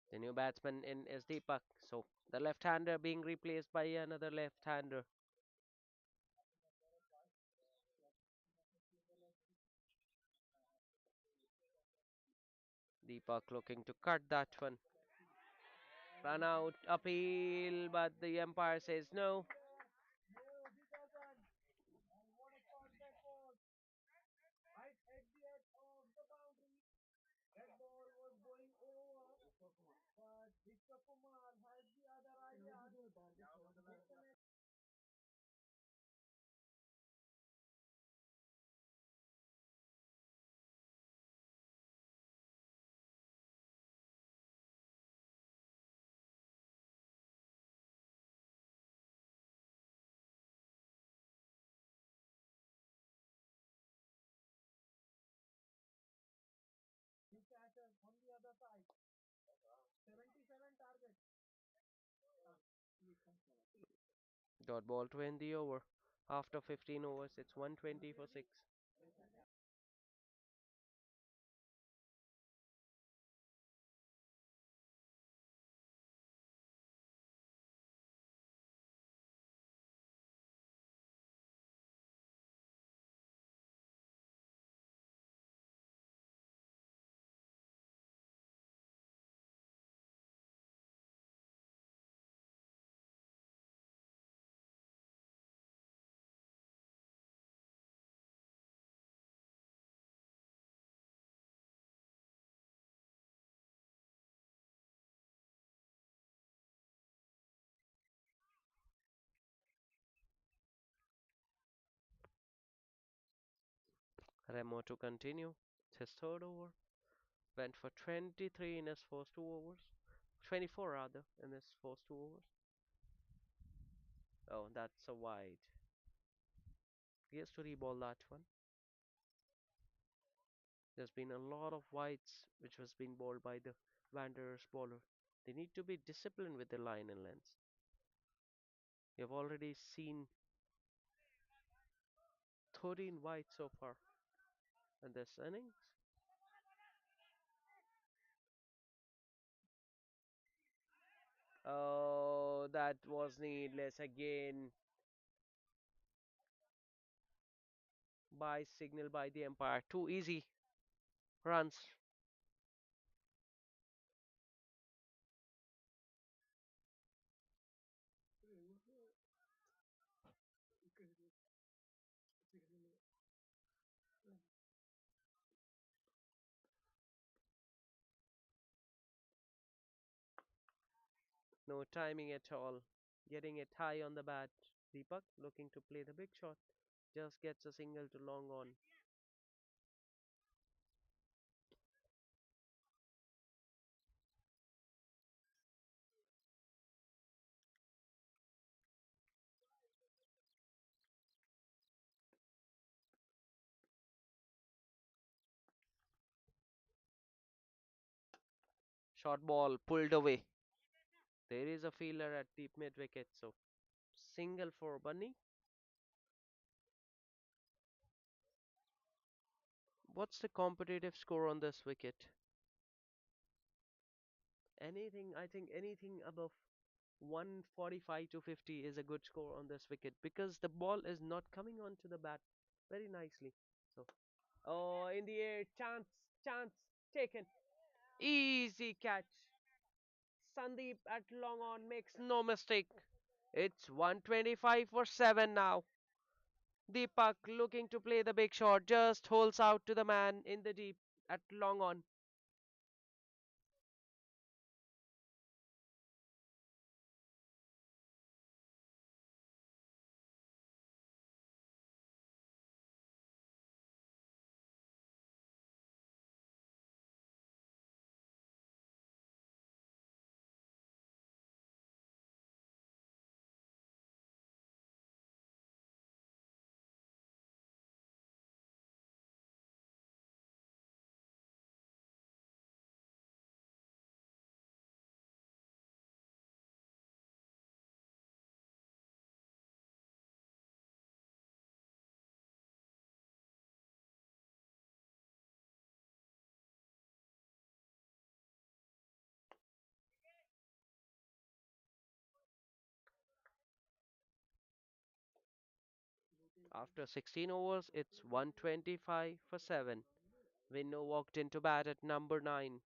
The new batsman in is Deepak. So the left-hander being replaced by another left-hander. Deepak looking to cut that one. Run out, appeal, but the umpire says no. Dot ball to end the over. After 15 overs, it's 120 for 6. Remo to continue. It's his third over. Went for 23 in his first 2 overs. 24 rather in his first 2 overs. Oh, that's a wide. He has to reball that one. There's been a lot of wides which was being bowled by the Wanderers bowler. They need to be disciplined with the line and length. You've already seen 13 wides so far in this innings. Oh, that was needless again. By signal by the umpire. Too easy runs. No timing at all. Getting it high on the bat. Deepak looking to play the big shot. Just gets a single to long on. Short ball pulled away. There is a fielder at deep mid wicket, so single for Bunny. What's the competitive score on this wicket? Anything, I think anything above 145 to 50 is a good score on this wicket because the ball is not coming onto the bat very nicely. So, oh, in the air, chance taken. Easy catch. Sandeep at long on makes no mistake. It's 125 for 7 now. Deepak looking to play the big shot just holds out to the man in the deep at long on. After 16 overs, it's 125 for 7. Winner walked into bat at number 9.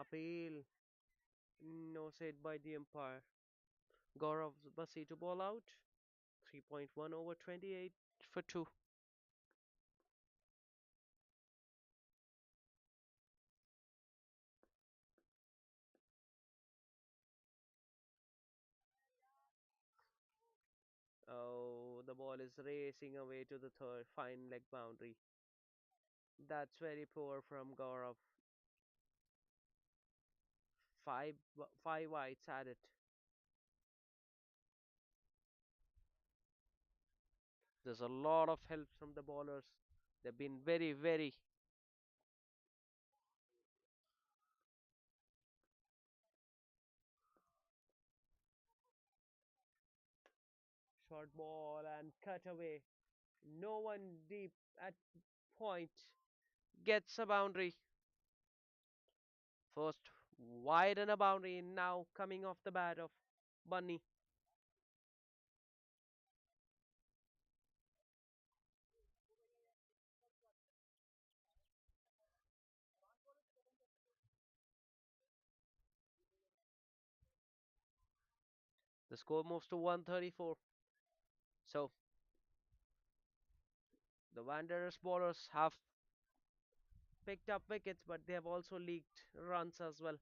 Appeal. No said by the umpire. Gaurav Basi to ball out. 3.1 over 28 for 2. the ball is racing away to the third fine leg boundary. That's very poor from Gaurav. Five wides at it. There's a lot of help from the bowlers. They've been very short ball and cut away. No one deep at point gets a boundary. First wide and a boundary now coming off the bat of Bunny. The score moves to 134. So the Wanderers bowlers have picked up wickets, but they have also leaked runs as well.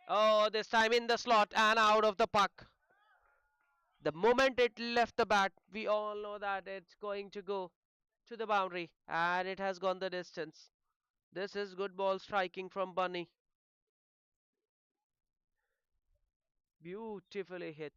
Oh, this time in the slot and out of the puck. The moment it left the bat, we all know that it's going to go to the boundary, and it has gone the distance. This is good ball striking from Bunny. Beautifully hit.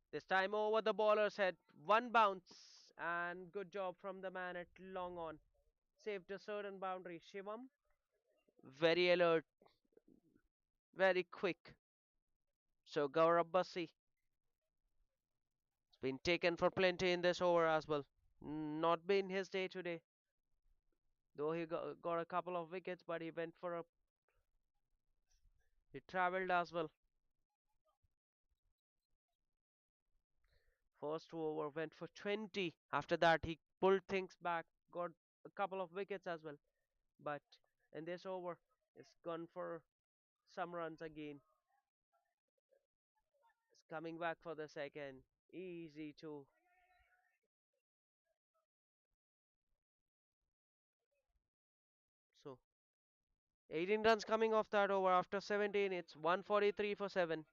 This time over the bowler's head. One bounce, and good job from the man at long on. Saved a certain boundary. Shivam, very alert, very quick. So Gaurav Bassi has been taken for plenty in this over as well. Not been his day today, though he got a couple of wickets, but he went for a. He travelled as well. First over went for 20. After that, he pulled things back, got a couple of wickets as well. But in this over, it's gone for some runs again. It's coming back for the second. Easy to. So 18 runs coming off that over after 17. It's 143 for 7.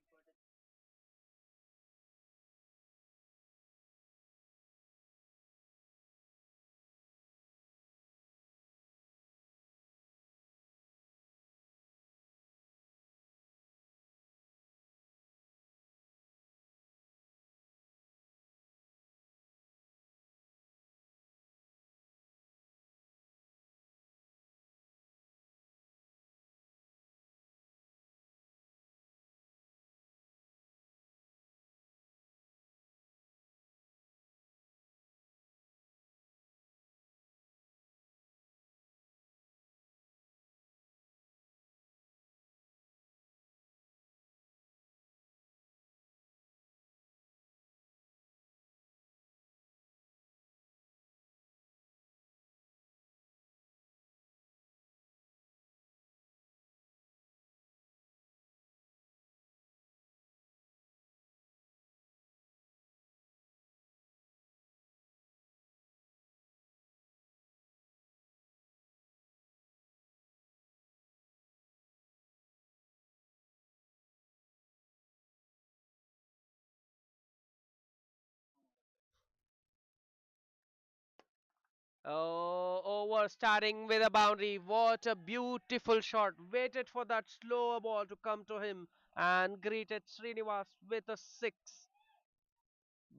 Oh, over starting with a boundary. What a beautiful shot. Waited for that slower ball to come to him and greeted Srinivas with a six.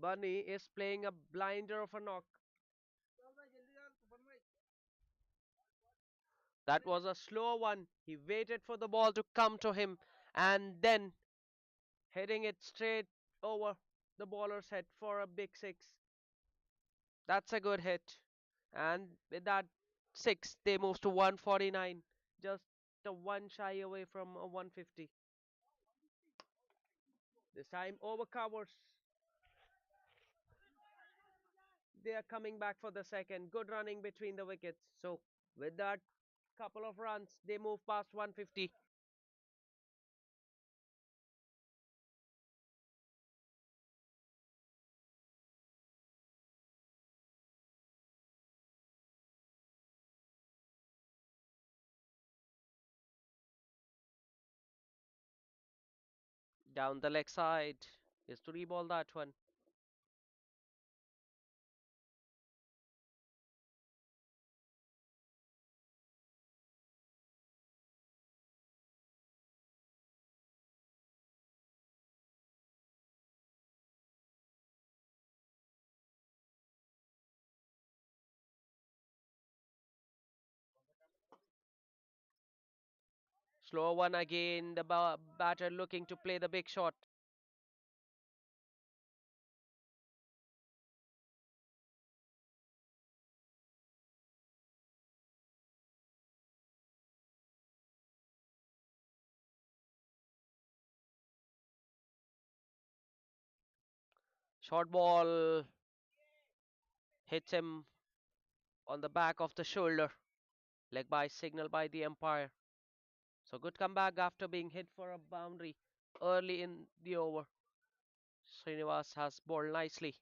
Bunny is playing a blinder of a knock. That was a slow one. He waited for the ball to come to him and then hitting it straight over the bowler's head for a big six. That's a good hit. And with that six, they move to 149, just a one shy away from a 150. This time over covers. They are coming back for the second. Good running between the wickets. So with that couple of runs, they move past 150. Down the leg side is to reball that one. Slow one again. The batter looking to play the big shot. Short ball hits him on the back of the shoulder. Leg by signal by the umpire. So good comeback after being hit for a boundary early in the over. Srinivas has bowled nicely.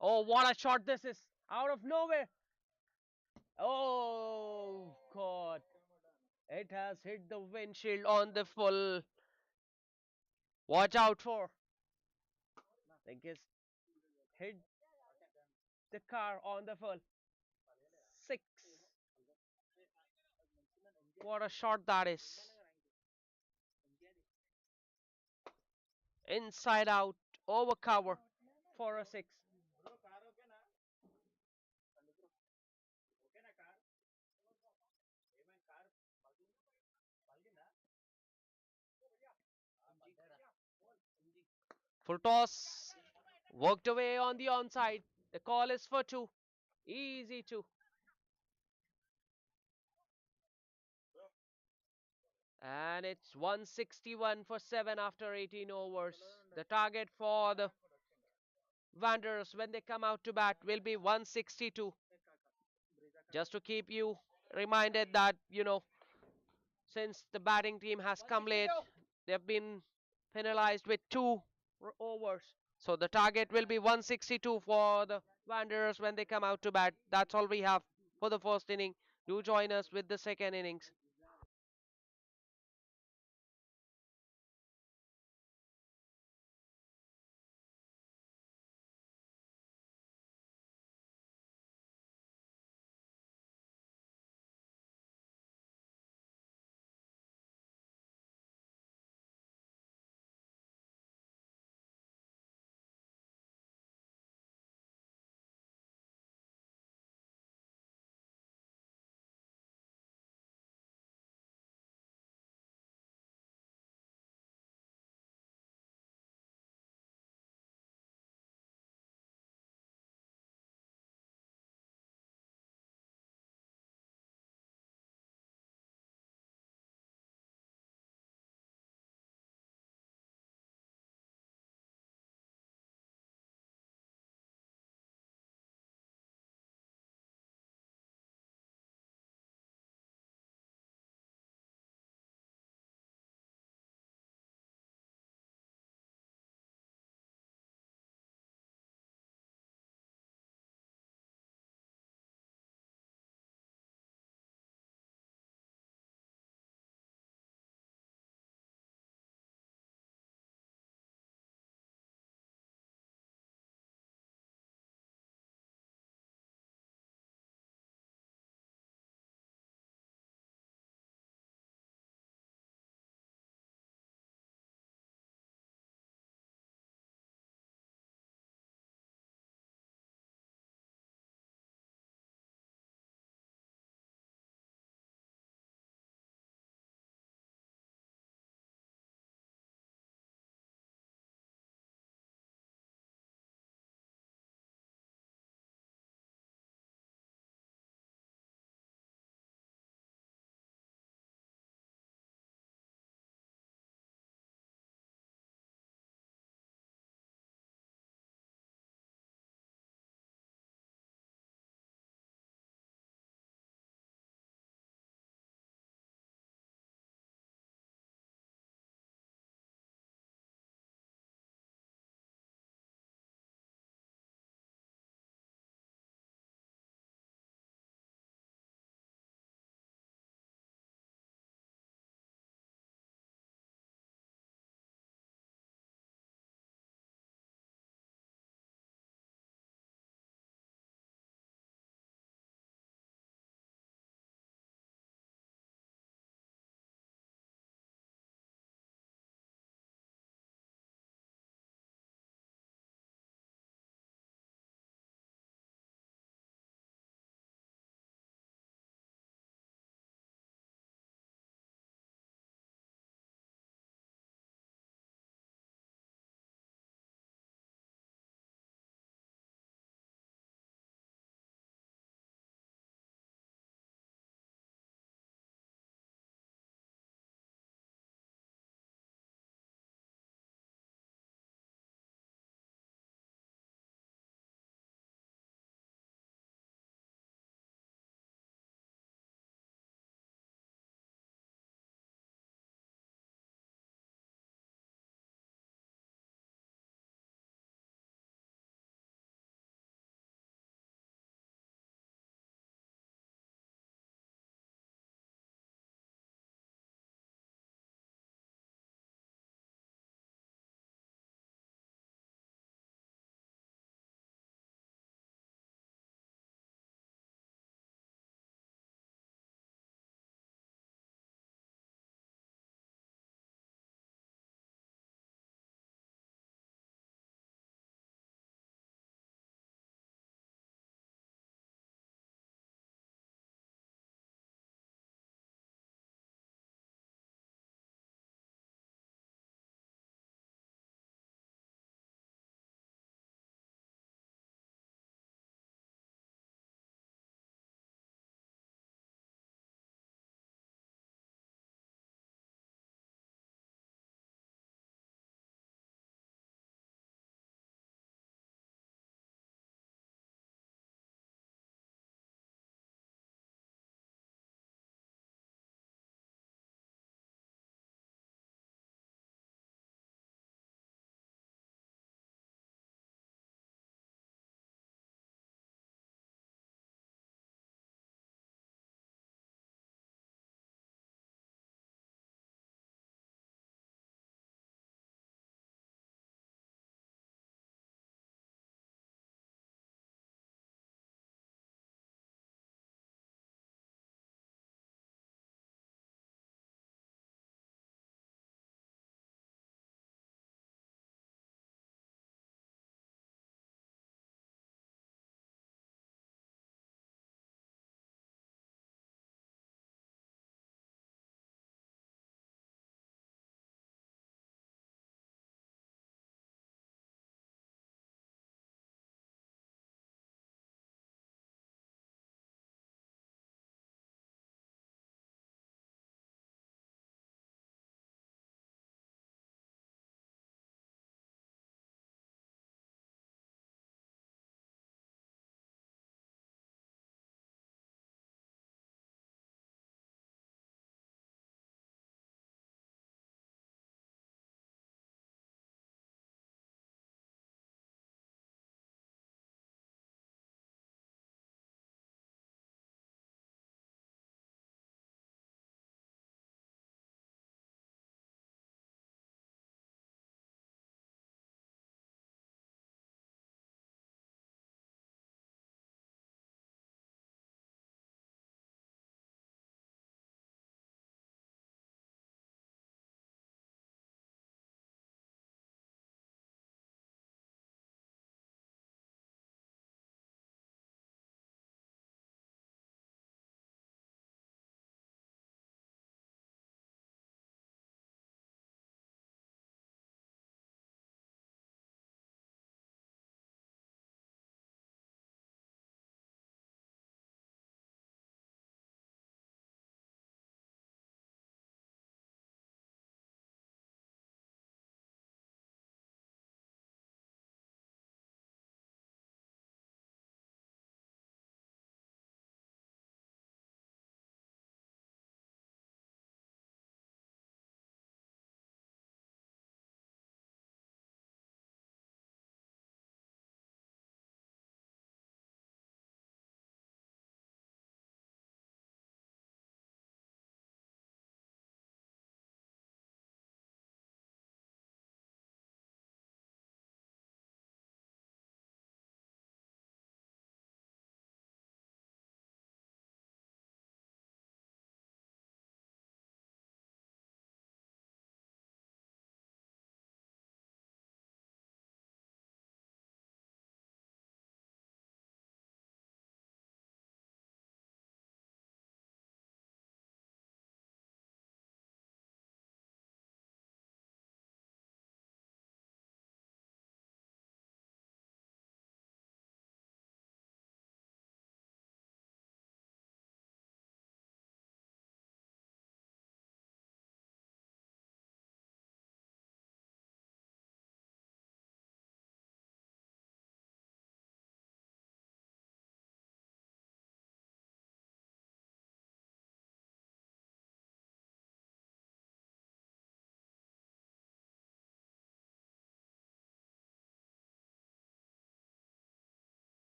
Oh, what a shot this is! Out of nowhere! Oh, God. It has hit the windshield on the full. Watch out for. I think it's hit the car on the full. Six. What a shot that is. Inside out, over cover for a six. Full toss. Worked away on the onside. The call is for two. Easy two. And it's 161 for 7 after 18 overs. The target for the Wanderers when they come out to bat will be 162. Just to keep you reminded that, since the batting team has come late, they've been penalized with two overs. So the target will be 162 for the Wanderers when they come out to bat. That's all we have for the first inning. Do join us with the second innings.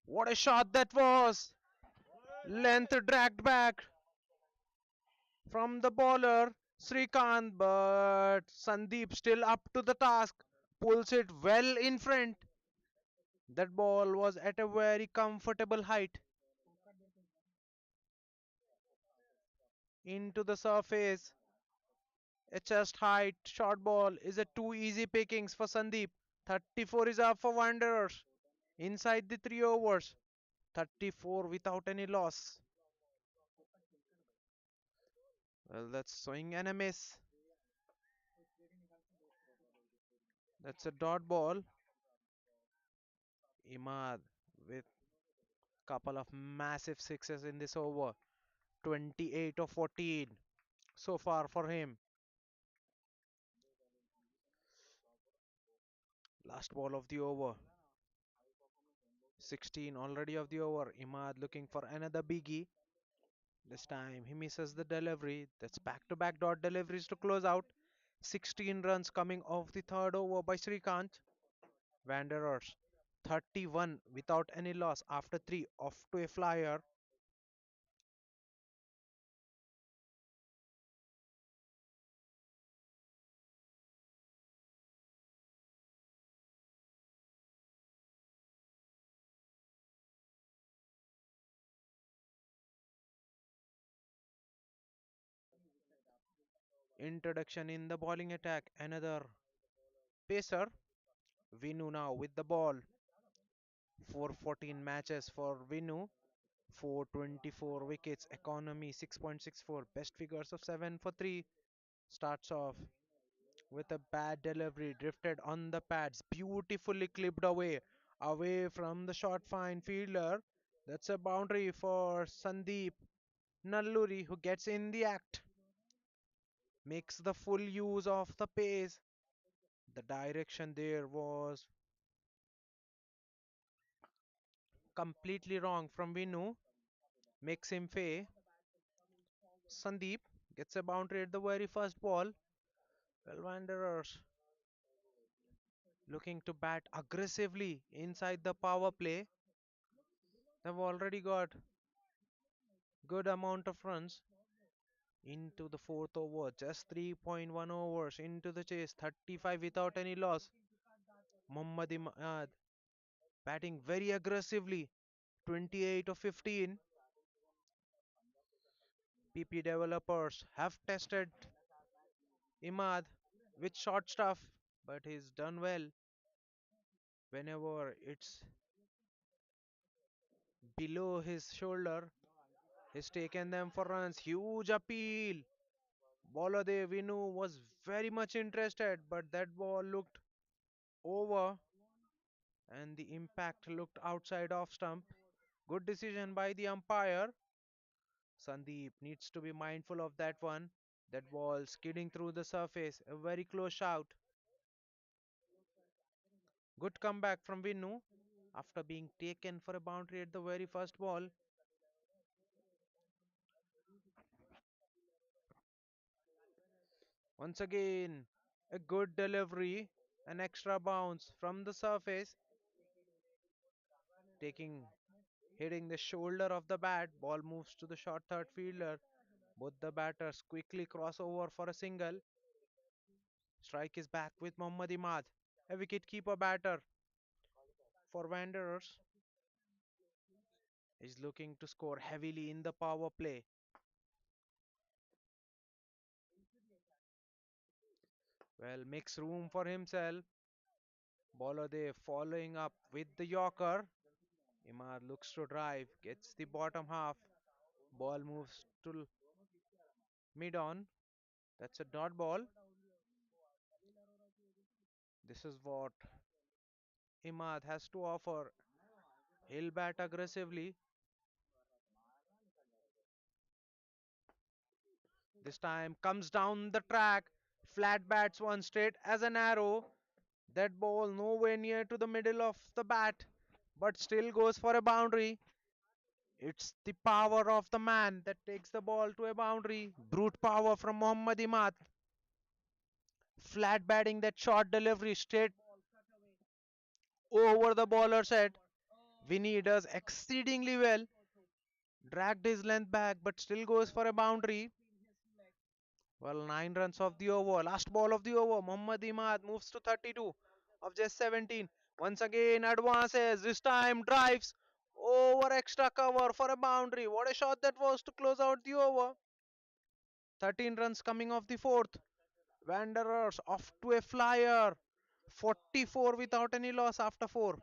What a shot that was! Length dragged back from the bowler Srikanth, but Sandeep still up to the task. Pulls it well in front. That ball was at a very comfortable height into the surface. A chest height short ball is a too easy pickings for Sandeep. 34 is up for Wanderers. Inside the 3 overs. 34 without any loss. Well, that's swing and a miss. That's a dot ball. Imad with couple of massive sixes in this over. 28 of 14 so far for him. Last ball of the over. 16 already of the over. Imad looking for another biggie. This time he misses the delivery. That's back to back dot deliveries to close out. 16 runs coming off the third over by Srikanth. Wanderers 31 without any loss after 3 off to a flyer. Introduction in the bowling attack. Another pacer. Vinu now with the ball. 414 matches for Vinu. 424 wickets. Economy 6.64. Best figures of 7 for 3. Starts off with a bad delivery. Drifted on the pads. Beautifully clipped away. Away from the short fine fielder. That's a boundary for Sandeep Nalluri, who gets in the act. Makes the full use of the pace. The direction there was completely wrong from Vinu. Makes him pay. Sandeep gets a boundary at the very first ball. Well, Wanderers looking to bat aggressively inside the power play. They've already got good amount of runs into the fourth over. Just 3.1 overs into the chase. 35 without any loss. Muhammad Imad batting very aggressively. 28 of 15. PP developers have tested Imad with short stuff, but he's done well whenever it's below his shoulder. He's taken them for runs. Huge appeal. Bolade Vinu was very much interested, but that ball looked over and the impact looked outside off stump. Good decision by the umpire. Sandeep needs to be mindful of that one. That ball skidding through the surface. A very close shout. Good comeback from Vinu after being taken for a boundary at the very first ball. Once again, a good delivery, an extra bounce from the surface, taking hitting the shoulder of the bat. Ball moves to the short third fielder. Both the batters quickly cross over for a single. Strike is back with Mohammad Imad, a wicket-keeper batter for Wanderers. Is looking to score heavily in the power play. Well, makes room for himself. Bolade following up with the Yorker. Imad looks to drive, gets the bottom half. Ball moves to mid on. That's a dot ball. This is what Imad has to offer. He'll bat aggressively. This time comes down the track. Flat bats one straight as an arrow. That ball nowhere near to the middle of the bat, but still goes for a boundary. It's the power of the man that takes the ball to a boundary. Brute power from Mohammad Imad. Flat batting that short delivery straight over the bowler's head. Vinny does exceedingly well, dragged his length back, but still goes for a boundary. Well, 9 runs of the over. Last ball of the over. Mohammad Imad moves to 32 of just 17. Once again advances. This time drives over extra cover for a boundary. What a shot that was to close out the over. 13 runs coming off the fourth. Wanderers off to a flyer. 44 without any loss after 4.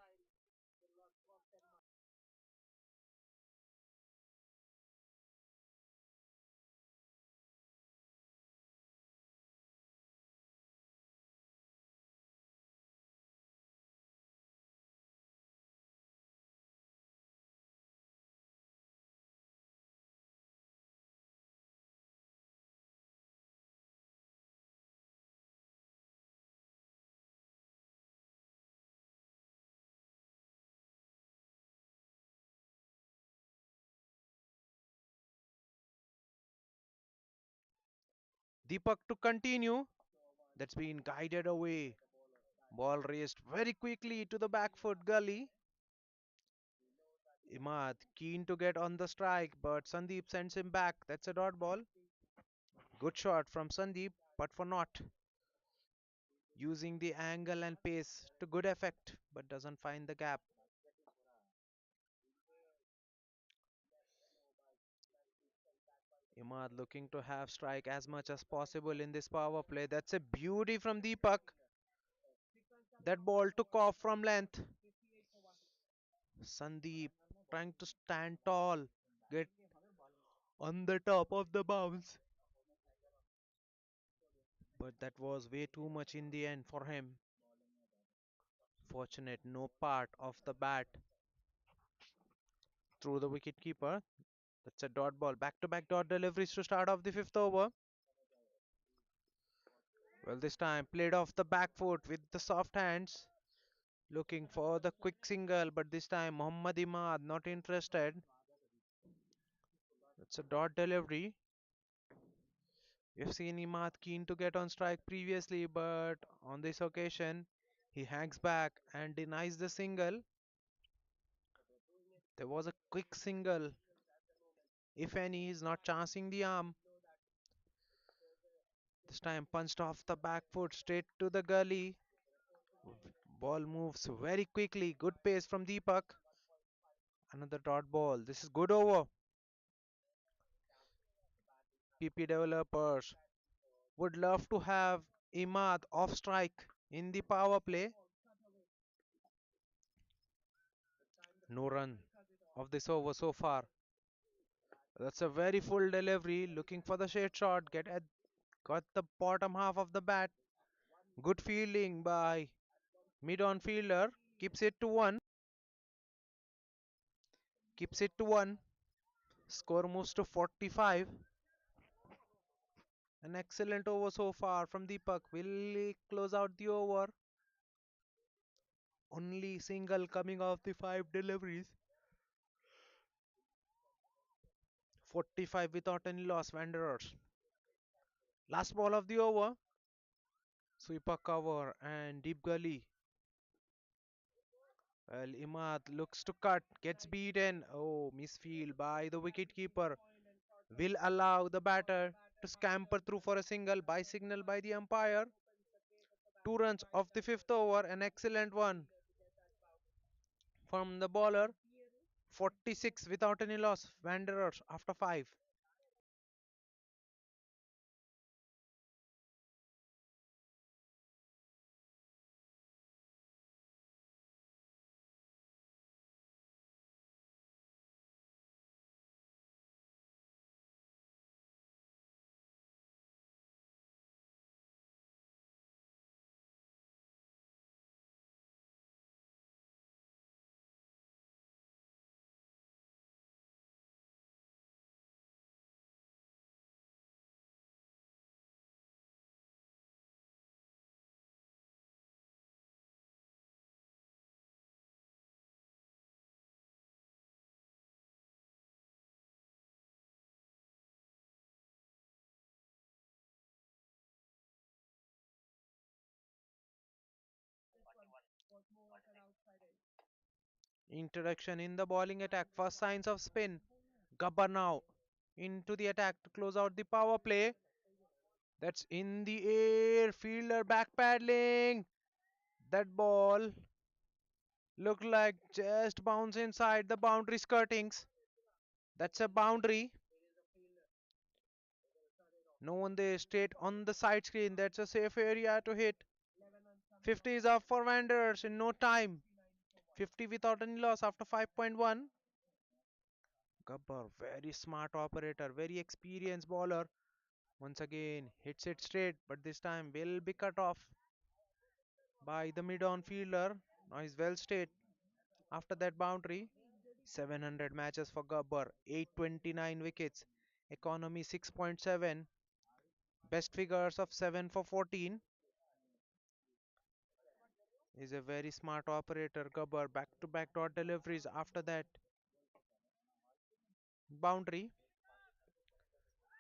Deepak to continue. That's been guided away. Ball raced very quickly to the back foot gully. Imad keen to get on the strike, but Sandeep sends him back. That's a dot ball. Good shot from Sandeep, but for not using the angle and pace to good effect, but doesn't find the gap. Imad looking to have strike as much as possible in this power play. That's a beauty from Deepak. That ball took off from length. Sandeep trying to stand tall, get on the top of the bounce. But that was way too much in the end for him. Fortunate no part of the bat through the wicket keeper. That's a dot ball. Back to back dot deliveries to start off the fifth over. Well, this time played off the back foot with the soft hands. Looking for the quick single, but this time Muhammad Imad not interested. It's a dot delivery. We've seen Imad keen to get on strike previously, but on this occasion, he hangs back and denies the single. There was a quick single. If any, he's not chancing the arm. This time punched off the back foot straight to the gully. Ball moves very quickly. Good pace from Deepak. Another dot ball. This is good over. PP developers would love to have Imad off strike in the power play. No run of this over so far. That's a very full delivery. Looking for the shade shot. Got the bottom half of the bat. Good fielding by mid on fielder. Keeps it to one. Keeps it to one. Score moves to 45. An excellent over so far from Deepak. Will he close out the over? Only single coming off the 5 deliveries. 45 without any loss. Wanderers. Last ball of the over. Sweeper cover and deep gully. Well, Imad looks to cut, gets beaten. Oh, misfield by the wicketkeeper. Will allow the batter to scamper through for a single by signal by the umpire. 2 runs of the fifth over, an excellent one from the bowler. 46 without any loss. Wanderers after 5. Introduction in the bowling attack. First signs of spin. Gabbar now into the attack to close out the power play. That's in the air. Fielder backpedaling. That ball looked like just bounce inside the boundary skirtings. That's a boundary. No one there, straight on the side screen. That's a safe area to hit. 50 is up for Wanderers in no time. 50 without any loss after 5.1. Gabbar, very smart operator, very experienced bowler. Once again, hits it straight, but this time will be cut off by the mid-on fielder. Now he's well straight after that boundary. 700 matches for Gabbar, 829 wickets, economy 6.7, best figures of 7 for 14. Is a very smart operator. Gabbar back to back dot deliveries after that boundary.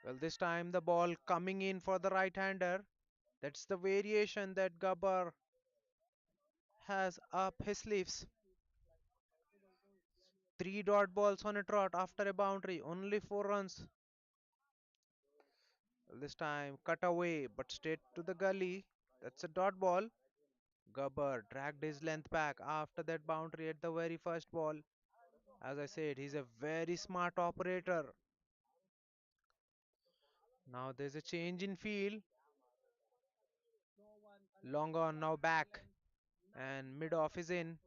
Well, this time the ball coming in for the right hander. That's the variation that Gabbar has up his sleeves. Three dot balls on a trot after a boundary, only 4 runs. Well, this time cut away but straight to the gully. That's a dot ball. Gabbar dragged his length back after that boundary at the very first ball. As I said, he's a very smart operator. Now there's a change in field. Long on now back and mid off is in.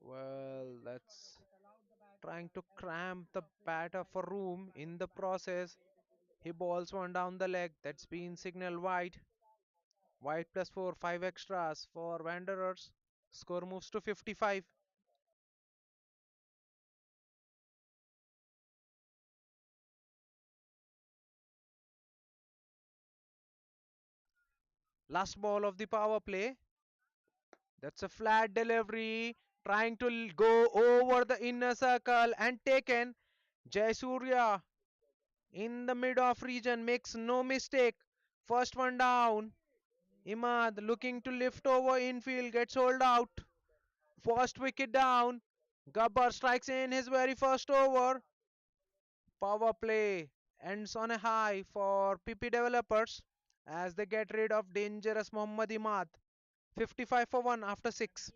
Well, that's trying to cramp the batter for room. In the process, he balls one down the leg. That's been signaled wide. Wide plus 4, 5 extras for Wanderers. Score moves to 55. Last ball of the power play. That's a flat delivery. Trying to go over the inner circle and taken. Jayasuriya in the mid off region makes no mistake. First one down. Imad looking to lift over infield, gets hold out. First wicket down. Gabbar strikes in his very first over. Power play ends on a high for PP developers as they get rid of dangerous Mohammad Imad. 55 for 1 after 6.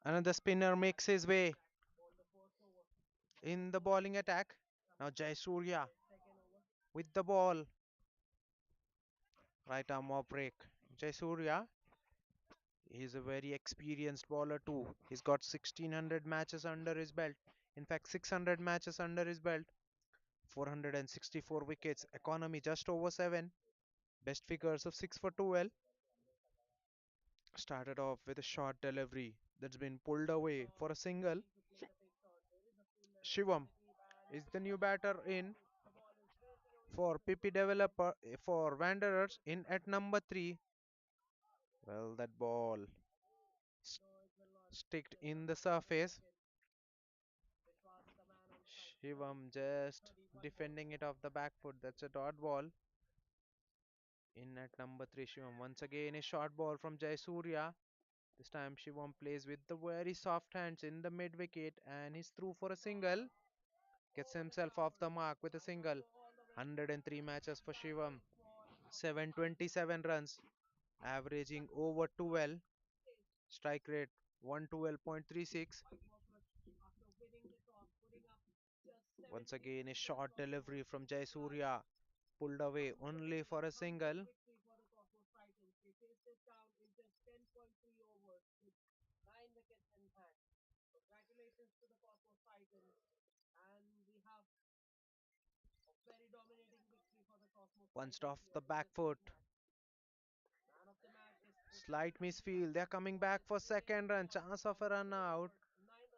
Another spinner makes his way in the bowling attack. Now Jai Surya with the ball. Right arm off break. Jai Surya, he's a very experienced bowler too. He's got 1600 matches under his belt. In fact, 600 matches under his belt. 464 wickets. Economy just over 7. Best figures of 6 for 12. Started off with a short delivery that's been pulled away for a single. Shivam is the new batter in for PP developer for Wanderers in at number 3. Well, that ball sticked in the surface. Shivam just defending it off the back foot. That's a dot ball. In at number 3, Shivam. Once again, a short ball from Jayasuriya. This time, Shivam plays with the very soft hands in the mid wicket and he's through for a single. Gets himself off the mark with a single. 103 matches for Shivam. 727 runs, averaging over 12. Strike rate 112.36. Once again, a short delivery from Jayasuriya. Pulled away only for a single. Punched off the back foot. Slight misfield. They're coming back for second run. Chance of a run out.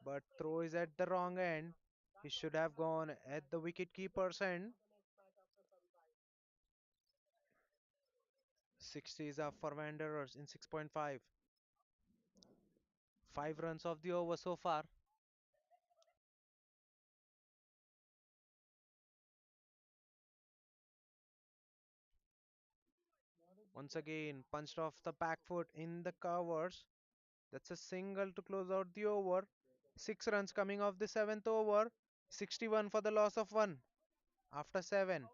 But throw is at the wrong end. He should have gone at the wicket keeper's end. 60 is up for Wanderers in 6.5. 5 runs of the over so far. Once again, punched off the back foot in the covers. That's a single to close out the over. 6 runs coming off the 7th over. 61 for the loss of 1 after 7.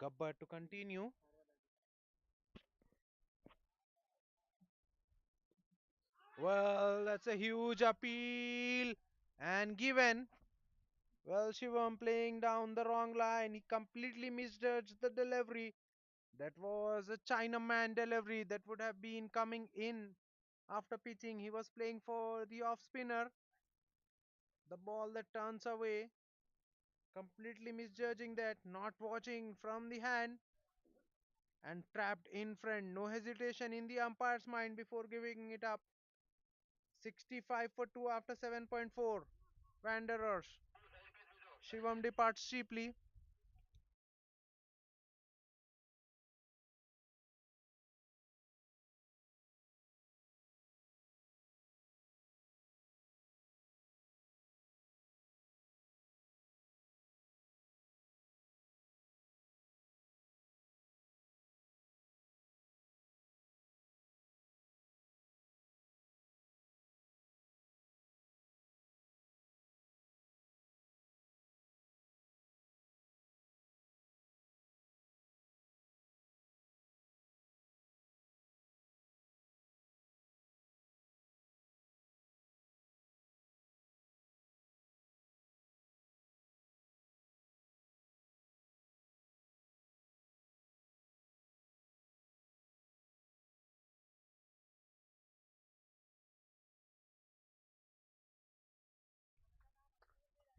Gabbar to continue. Well, that's a huge appeal and given. Well, Shivam playing down the wrong line. He completely misjudged the delivery. That was a Chinaman delivery that would have been coming in after pitching. He was playing for the off spinner. The ball that turns away. Completely misjudging that. Not watching from the hand. And trapped in front. No hesitation in the umpire's mind before giving it up. 65 for 2 after 7.4. Wanderers. Shivam departs cheaply.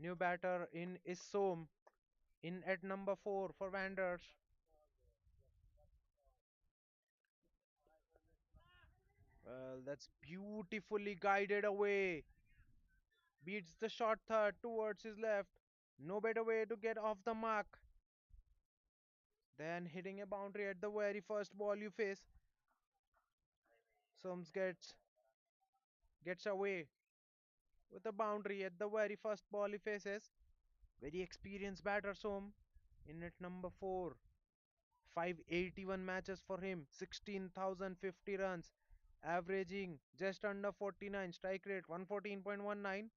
New batter in is Som. In at number 4 for Wanderers. Well, that's beautifully guided away. Beats the short third towards his left. No better way to get off the mark than hitting a boundary at the very first ball you face. Soms gets away with a boundary at the very first ball he faces. Very experienced batter Som in at number 4. 581 matches for him, 16,050 runs, averaging just under 49, strike rate 114.19.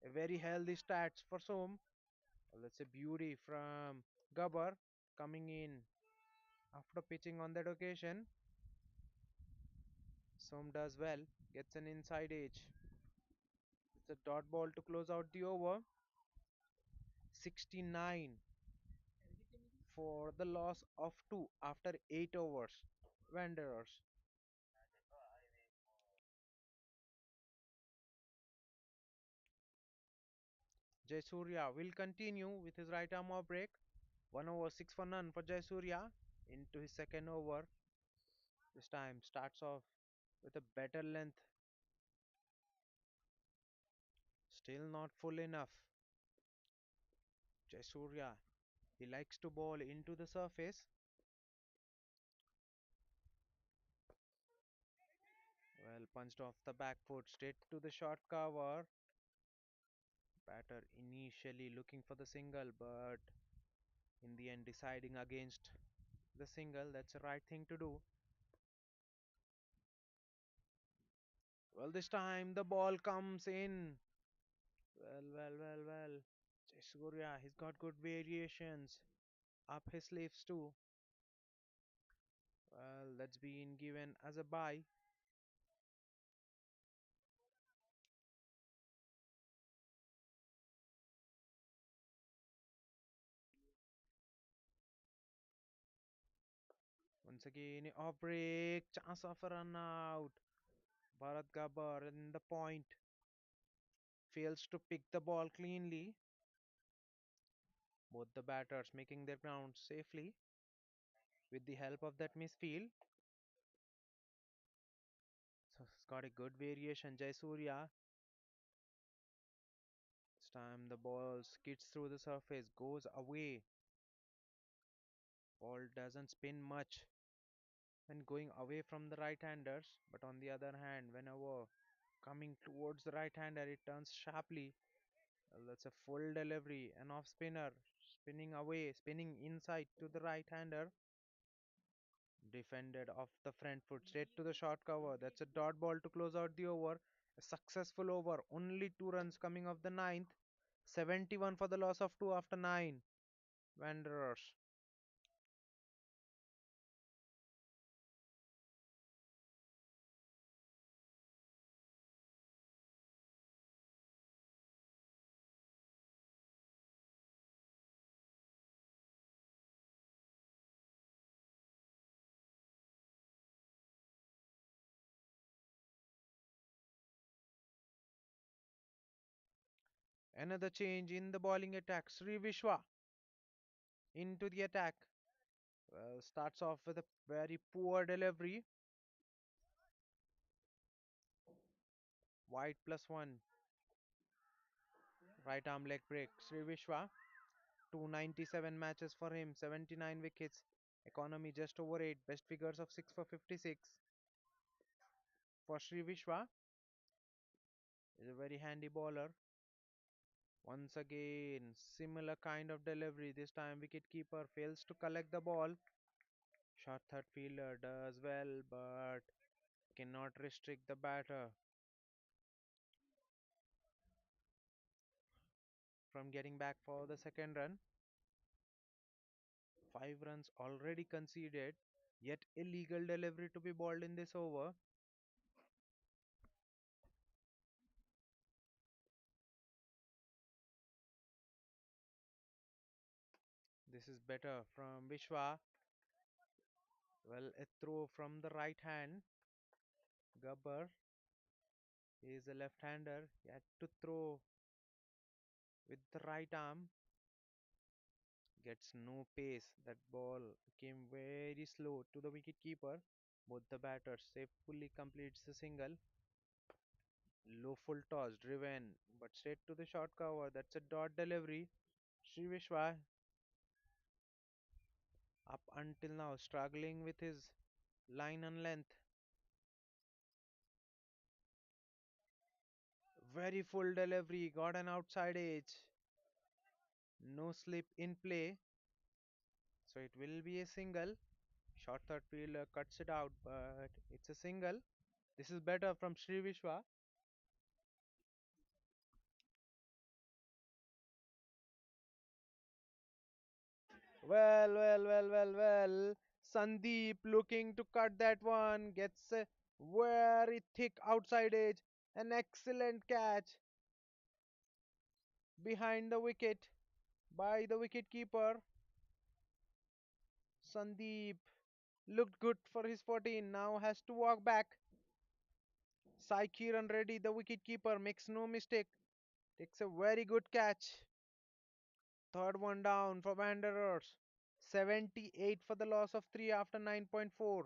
A very healthy stats for Som. Well, that's a beauty from Gabbar coming in after pitching on that occasion. Som does well, gets an inside edge. It's a dot ball to close out the over. 69 for the loss of 2 after 8 overs. Wanderers. Jaysurya will continue with his right arm off break. 1 over 6 for none for Jaysurya into his second over. This time starts off with a better length. Still not full enough. Jaysurya, he likes to ball into the surface. Well, punched off the back foot straight to the short cover. Batter initially looking for the single, but in the end deciding against the single. That's the right thing to do. Well, this time the ball comes in. Well. Jaysurya, he's got good variations up his sleeves too. Well, that's been given as a buy. Once again, off break, chance of a run out. Bharat Gabbar in the point fails to pick the ball cleanly. Both the batters making their ground safely with the help of that misfield. So it's got a good variation. Jaysurya. This time the ball skids through the surface, goes away. Ball doesn't spin much when going away from the right-handers, but on the other hand, whenever coming towards the right-hander, it turns sharply. Well, that's a full delivery, an off spinner, spinning away, spinning inside to the right-hander. Defended off the front foot, straight to the short cover. That's a dot ball to close out the over. A successful over. Only 2 runs coming off the ninth. 71 for the loss of 2 after 9. Wanderers. Another change in the bowling attack. Sri Vishwa into the attack. Well, starts off with a very poor delivery. White plus 1. Right arm leg break. Sri Vishwa, 297 matches for him, 79 wickets. Economy just over 8. Best figures of 6 for 56. For Sri Vishwa, is a very handy bowler. Once again, similar kind of delivery. This time, wicketkeeper fails to collect the ball. Short third fielder does well, but cannot restrict the batter from getting back for the second run. 5 runs already conceded, yet illegal delivery to be bowled in this over. This is better from Vishwa. Well, a throw from the right hand. Gabbar is a left hander. He had to throw with the right arm. Gets no pace. That ball came very slow to the wicket keeper. Both the batters safely completes the single. Low full toss driven, but straight to the short cover. That's a dot delivery. Sri Vishwa up until now struggling with his line and length. Very full delivery, got an outside edge. No slip in play, so it will be a single. Short third fielder cuts it out, but it's a single. This is better from Sri Vishwa. Well. Sandeep looking to cut that one. Gets a very thick outside edge. An excellent catch behind the wicket by the wicket keeper. Sandeep looked good for his 14. Now has to walk back. Sai Kiran Reddy, the wicket keeper, makes no mistake. Takes a very good catch. Third one down for Wanderers. 78 for the loss of 3 after 9.4.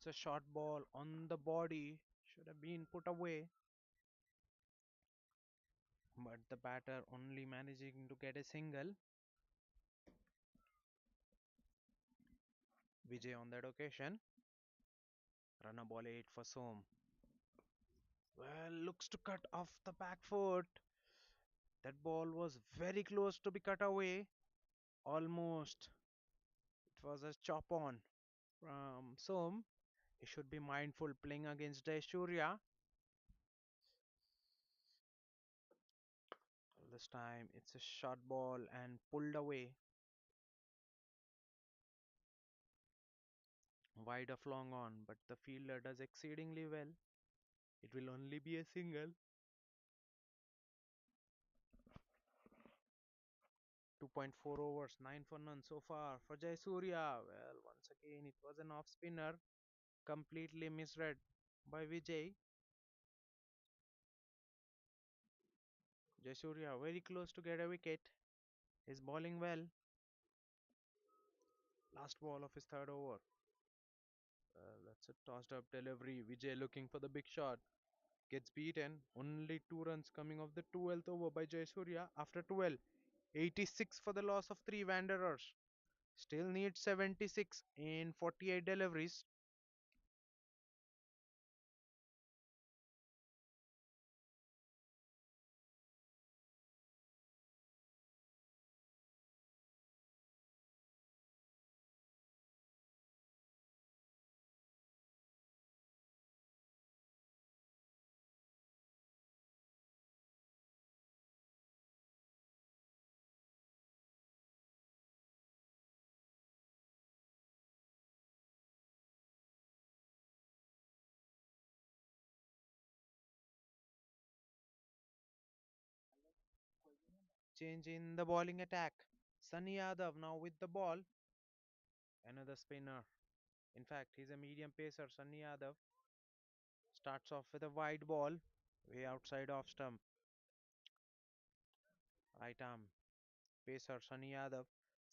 It's a short ball on the body. Should have been put away. But the batter only managing to get a single. Vijay on that occasion. Run a ball 8 for Som. Well, looks to cut off the back foot. That ball was very close to be cut away. Almost. It was a chop on from Som. He should be mindful playing against Daishurya. This time it's a short ball and pulled away. Wide of long on, but the fielder does exceedingly well. It will only be a single. 2.4 overs, 9 for none so far for Jayasuriya. Well, once again, it was an off spinner, completely misread by Vijay. Jayasuriya very close to get a wicket. He's bowling well. Last ball of his third over. That's a tossed up delivery. Vijay looking for the big shot. Gets beaten. Only 2 runs coming off the 12th over by Jayasuriya after 12. 86 for the loss of 3 Wanderers. Still needs 76 in 48 deliveries. Change in the bowling attack. Sunny Yadav now with the ball. Another spinner. In fact, he's a medium pacer. Sunny Yadav starts off with a wide ball way outside off stump. Right arm pacer Sunny Yadav.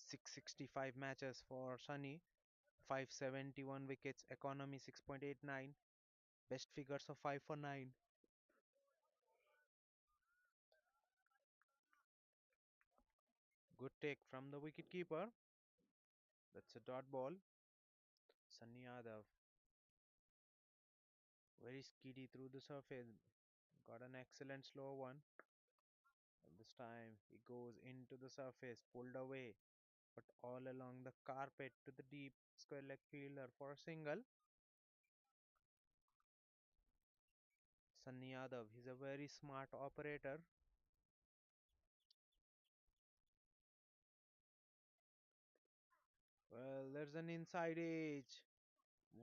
665 matches for Sunny. 571 wickets. Economy 6.89. Best figures of 5 for 9. Good take from the wicketkeeper. That's a dot ball. Sunny Yadav very skiddy through the surface. Got an excellent slow one. And this time he goes into the surface, pulled away, but all along the carpet to the deep square leg fielder for a single. Sunny Yadav, he's a very smart operator. Well, there's an inside edge.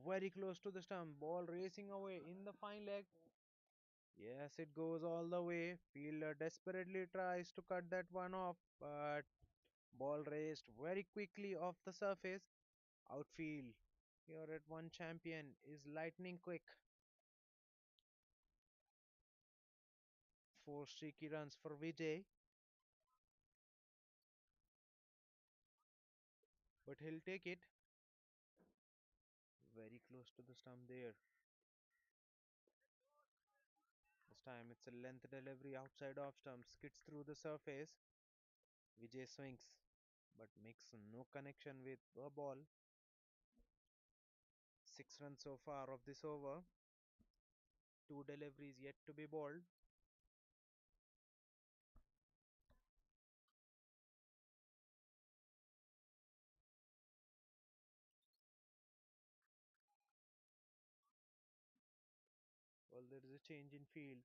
Very close to the stump. Ball racing away in the fine leg. Yes, it goes all the way. Fielder desperately tries to cut that one off, but ball raced very quickly off the surface. Outfield here at one champion is lightning quick. 4 streaky runs for Vijay, but he'll take it. Very close to the stump there. This time it's a length delivery outside off stump, skids through the surface. Vijay swings, but makes no connection with the ball. 6 runs so far of this over. 2 deliveries yet to be bowled. Well, there is a change in field.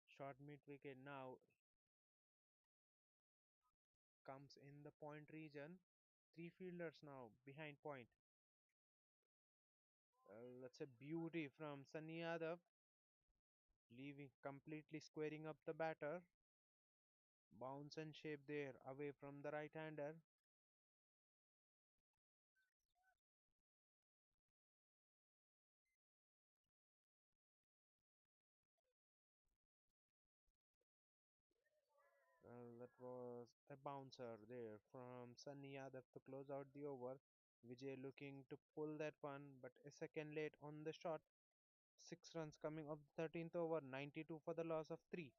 Short mid wicket now comes in the point region. 3 fielders now behind point. That's a beauty from Sunny Yadav, leaving completely squaring up the batter. Bounce and shape there away from the right hander. That was a bouncer there from Sunny Yadav to close out the over. Vijay looking to pull that one, but a second late on the shot. 6 runs coming off the 13th over, 92 for the loss of 3.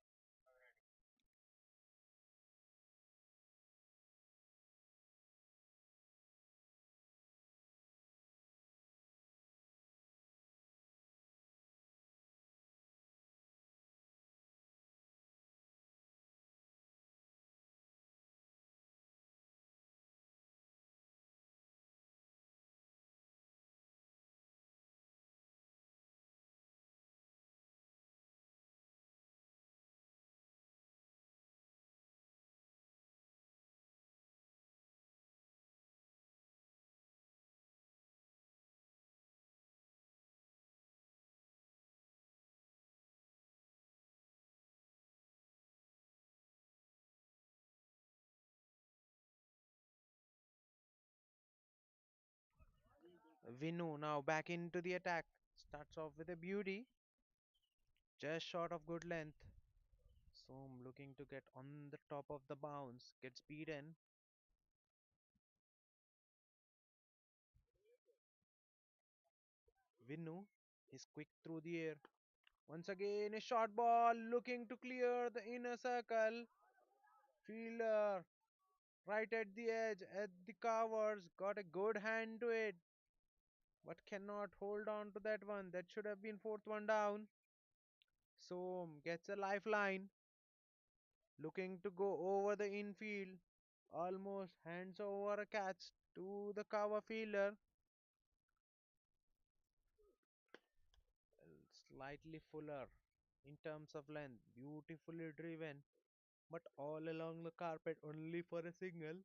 Vinu now back into the attack. Starts off with a beauty, just short of good length. Som looking to get on the top of the bounce, gets beaten. Vinu is quick through the air. Once again, a short ball looking to clear the inner circle. Fielder right at the edge, at the covers, got a good hand to it, but cannot hold on to that one. That should have been fourth one down. Som gets a lifeline, looking to go over the infield. Almost hands over a catch to the cover fielder. Slightly fuller in terms of length, beautifully driven, but all along the carpet only for a single.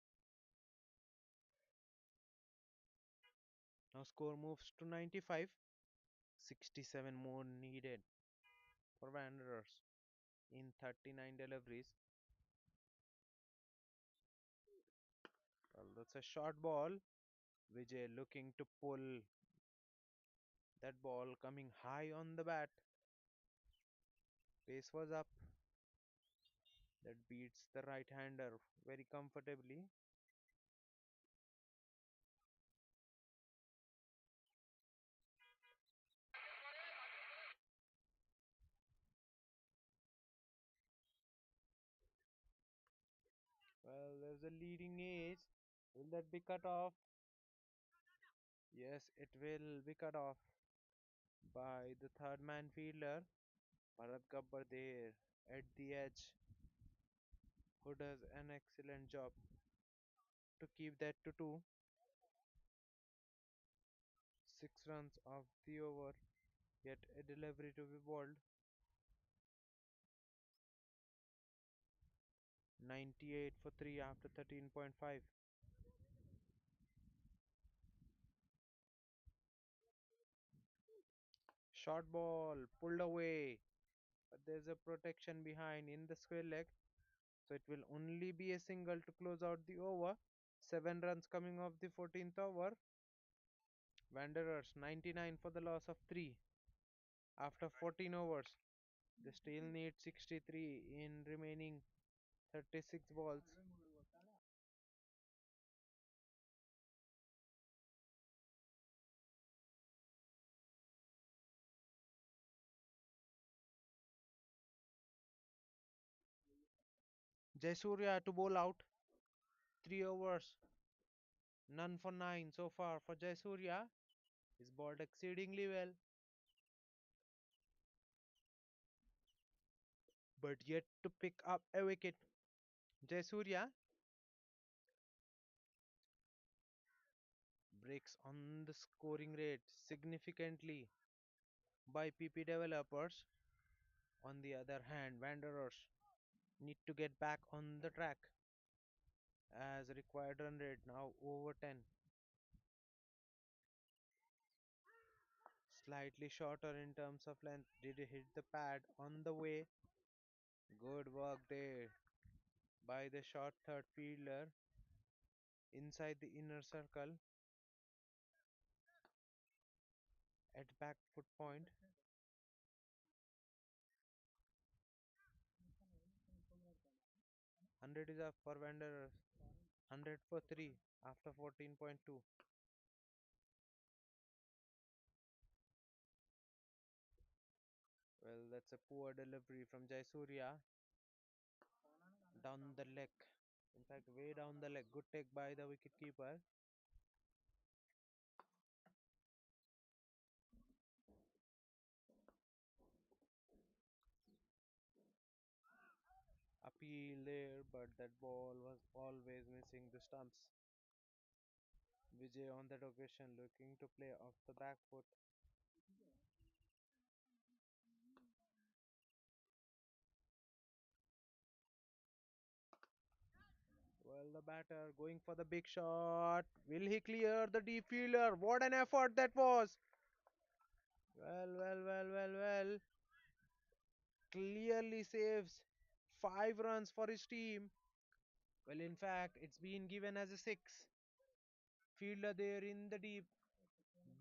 Now score moves to 95, 67 more needed for Wanderers in 39 deliveries. Well, that's a short ball. Vijay looking to pull that ball coming high on the bat. Pace was up. That beats the right hander very comfortably. Well, there's a leading edge. Will that be cut off? Yes, it will be cut off by the third man fielder, Bharat Gabbar there at the edge, who does an excellent job to keep that to 2. 6 runs off the over, yet a delivery to be bowled. 98 for 3 after 13.5. Short ball pulled away, but there's a protection behind in the square leg, so it will only be a single to close out the over. 7 runs coming off the 14th over. Wanderers 99 for the loss of 3 after 14 overs. They still need 63 in remaining 36 balls. Jasurya to bowl out. 3 overs, none for 9 so far for Jasurya. He's bowled exceedingly well, but yet to pick up a wicket. Jasurya breaks on the scoring rate significantly by PP developers. On the other hand, Wanderers need to get back on the track as required run rate now over 10. Slightly shorter in terms of length. Did he hit the pad on the way? Good work there by the short third fielder inside the inner circle at back foot point. 100 is up for Wanderers. 100 for 3 after 14.2. That's a poor delivery from Jaisurya down the leg. In fact, way down the leg. Good take by the wicketkeeper. Appeal there, but that ball was always missing the stumps. Vijay on that occasion looking to play off the back foot. Well, the batter going for the big shot. Will he clear the deep fielder? What an effort that was! Well. Clearly saves 5 runs for his team. Well, in fact, it's been given as a six. Fielder there in the deep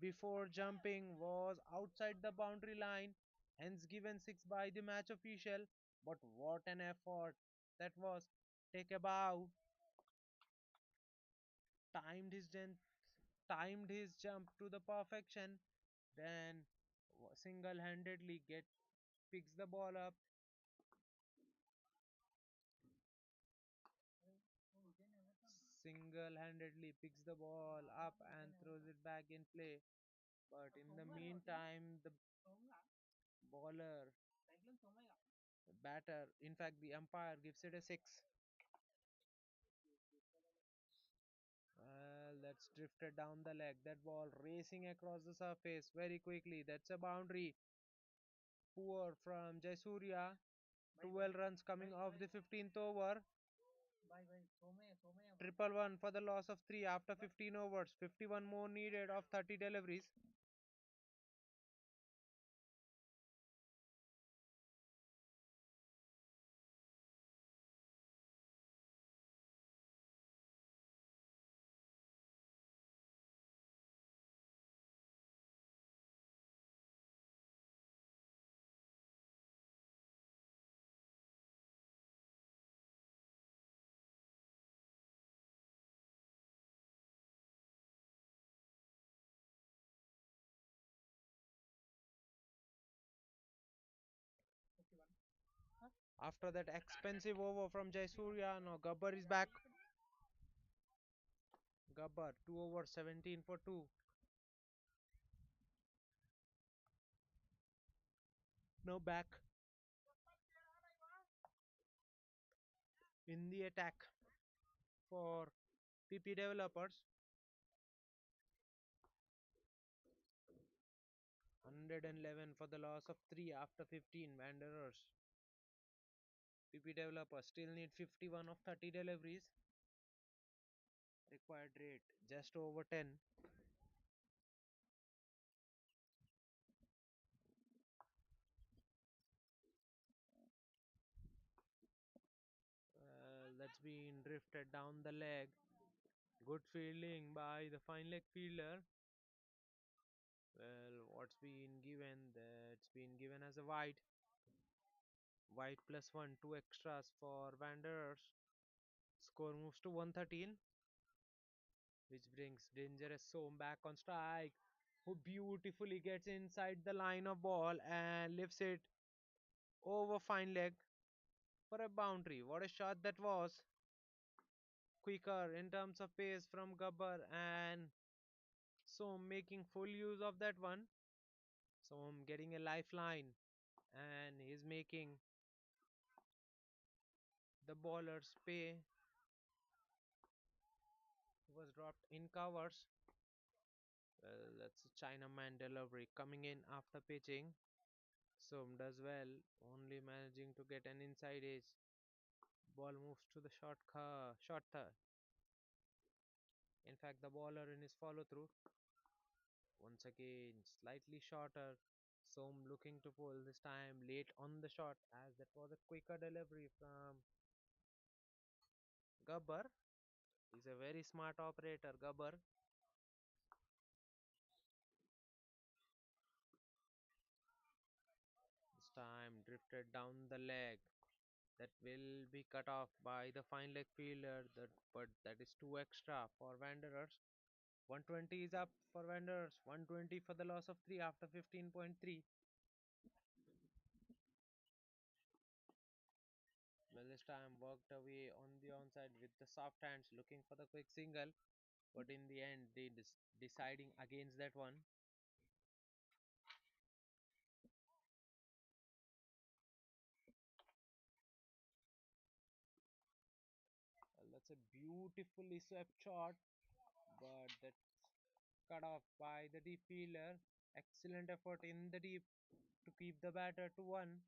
before jumping was outside the boundary line, hence given six by the match official. But what an effort that was! Take a bow, timed his gen- timed his jump to the perfection, then single-handedly get picks the ball up, single-handedly picks the ball up and throws it back in play. But in the meantime, the bowler, batter, in fact, the umpire gives it a six. Well, that's drifted down the leg. That ball racing across the surface very quickly. That's a boundary. Poor from Jaisurya. 12 runs coming off the 15th over. Triple one for the loss of 3 after 15 overs. 51 more needed of 30 deliveries. After that expensive over from Jaisurya, now Gabbar is back. Gabbar, 2 overs, 17 for 2. Now back in the attack for PP developers. 111 for the loss of 3 after 15 Wanderers. PP developers still need 51 of 30 deliveries. Required rate just over 10. That's been drifted down the leg. Good fielding by the fine leg fielder. Well, what's been given? That's been given as a wide. Wide plus one, two extras for Wanderers. Score moves to 113, which brings Dangerous Soam back on strike, who beautifully gets inside the line of ball and lifts it over fine leg for a boundary. What a shot that was! Quicker in terms of pace from Gabbar and Soam making full use of that one. Soam getting a lifeline and he's making the bowlers pay. Was dropped in covers. Well, that's a Chinaman delivery coming in after pitching. Soam does well, only managing to get an inside edge. Ball moves to the short third. In fact, the bowler in his follow through. Once again, slightly shorter. Soam looking to pull this time late on the shot as that was a quicker delivery from Gabbar. He's a very smart operator, Gabbar. This time drifted down the leg. That will be cut off by the fine leg fielder. But that is two extra for Wanderers. 120 is up for Wanderers. 120 for the loss of 3 after 15.3. this time worked away on the onside with the soft hands looking for the quick single, but in the end they deciding against that one. Well, that's a beautifully swept shot, but that's cut off by the deep fielder. Excellent effort in the deep to keep the batter to one.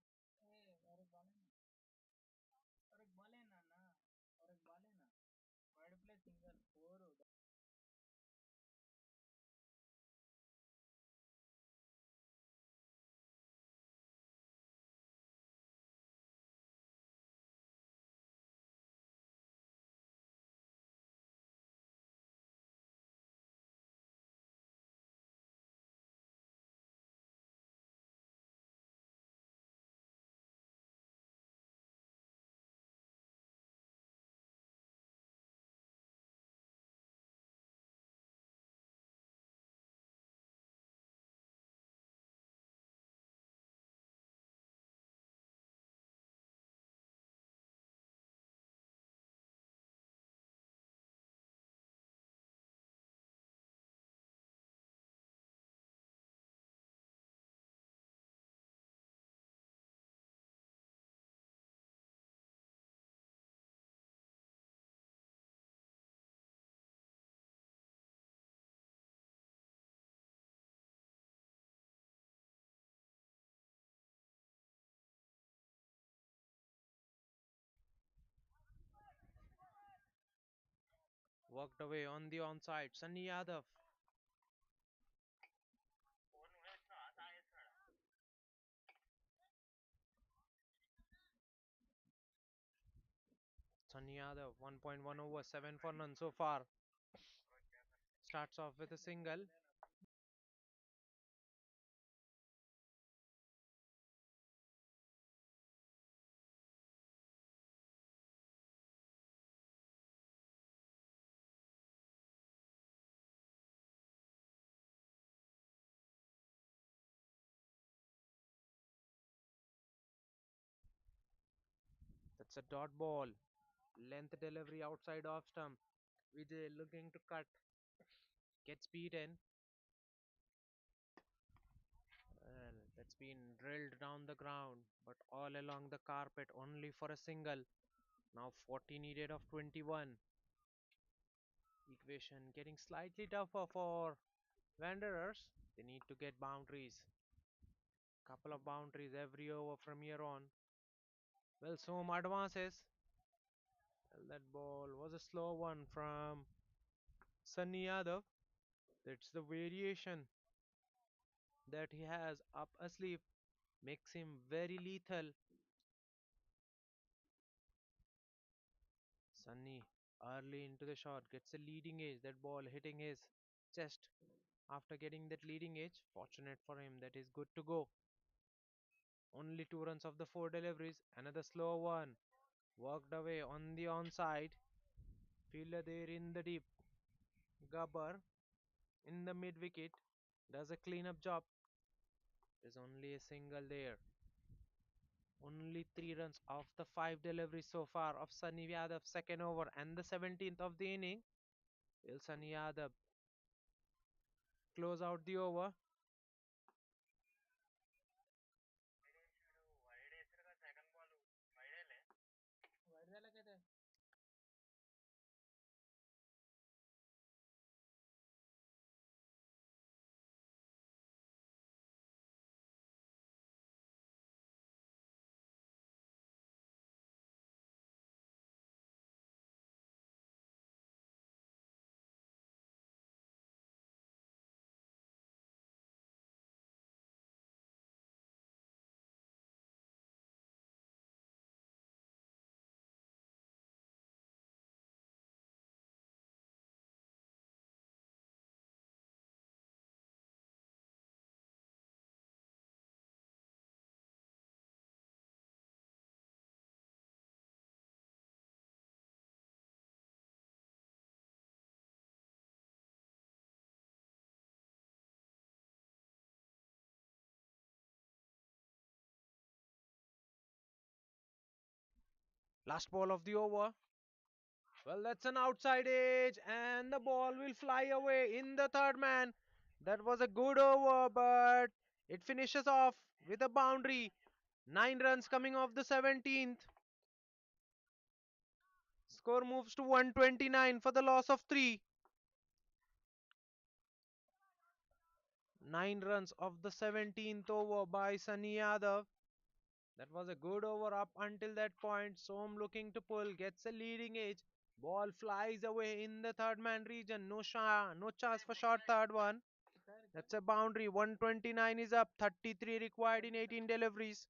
Worked away on the onside. Sunny Yadav. Sunny Yadav 1.1 over 7 for none so far. Starts off with a single. That's a dot ball. Length delivery outside off stump. Vijay looking to cut. Gets beaten. Well, that's been drilled down the ground, but all along the carpet only for a single. Now 40 needed of 21. Equation getting slightly tougher for Wanderers. They need to get boundaries. Couple of boundaries every over from here on. Well, Som advances. Well, that ball was a slow one from Sunny Yadav. That's the variation that he has up asleep. Makes him very lethal. Sunny early into the shot gets a leading edge. That ball hitting his chest. After getting that leading edge, fortunate for him that is good to go. Only 2 runs of the 4 deliveries. Another slow one. Worked away on the onside. Fielder there in the deep. Gabbar in the mid wicket does a cleanup job. There's only a single there. Only 3 runs off the 5 deliveries so far of Sunny Yadav's second over and the 17th of the inning. Will Sunny Yadav close out the over? Last ball of the over. Well, that's an outside edge, and the ball will fly away in the third man. That was a good over, but it finishes off with a boundary. 9 runs coming off the 17th. Score moves to 129 for the loss of 3. 9 runs of the 17th over by Sunny Yadav. That was a good over up until that point. Som looking to pull, gets a leading edge. Ball flies away in the third man region. No chance for short third one. That's a boundary. 129 is up. 33 required in 18 deliveries.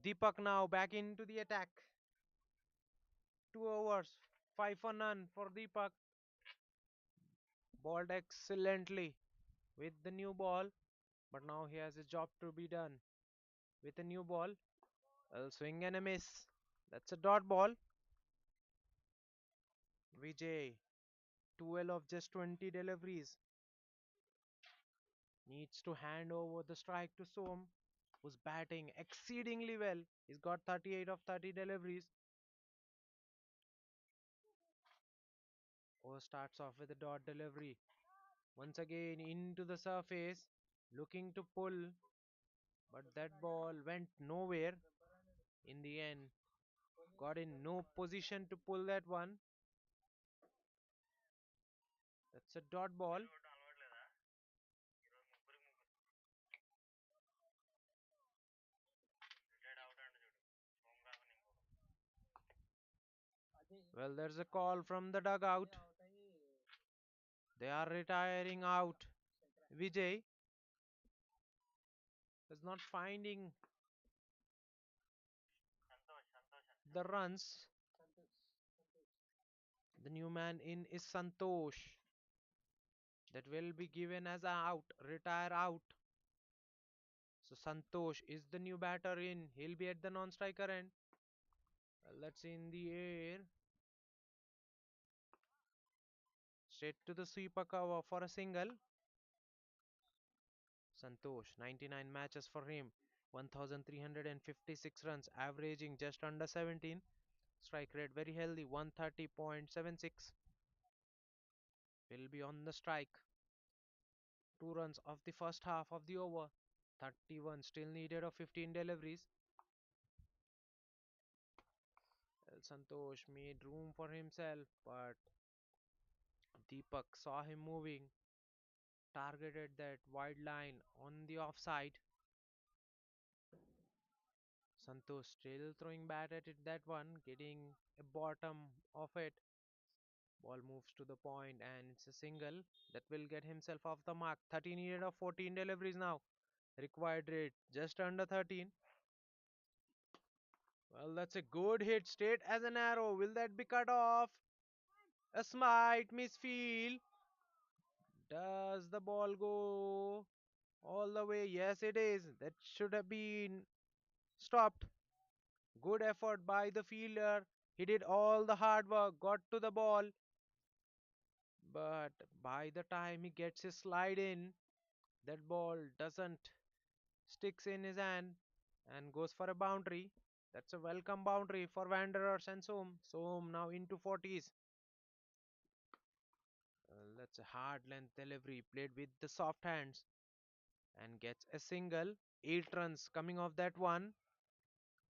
Deepak now back into the attack. 2 overs. 5 for none for Deepak. Balled excellently with the new ball. But now he has a job to be done. With a new ball, a swing and a miss. That's a dot ball. Vijay, 12 of just 20 deliveries, needs to hand over the strike to Som, who's batting exceedingly well. He's got 38 of 30 deliveries. Over starts off with a dot delivery. Once again into the surface, looking to pull, but that ball went nowhere. In the end, got in no position to pull that one. That's a dot ball. Well, there's a call from the dugout. They are retiring out. Vijay is not finding the runs. The new man in is Santosh. That will be given as a out, retire out. So Santosh is the new batter in. He'll be at the non-striker end. Well, that's in the air. Straight to the sweeper cover for a single. Santosh, 99 matches for him. 1356 runs, averaging just under 17. Strike rate very healthy, 130.76. Will be on the strike. 2 runs of the first half of the over. 31 still needed of 15 deliveries. El Santosh made room for himself, but Deepak saw him moving, targeted that wide line on the offside. Santosh still throwing bat at it, that one, getting a bottom of it. Ball moves to the point and it's a single that will get himself off the mark. 13 needed of 14 deliveries now. Required rate just under 13. Well, that's a good hit, straight as an arrow. Will that be cut off? A smite, misfield. Does the ball go all the way? Yes, it is. That should have been stopped. Good effort by the fielder. He did all the hard work, got to the ball, but by the time he gets his slide in, that ball doesn't sticks in his hand and goes for a boundary. That's a welcome boundary for Wanderers and Som. Som now into 40s. That's a hard length delivery played with the soft hands and gets a single. 8 runs coming off that one.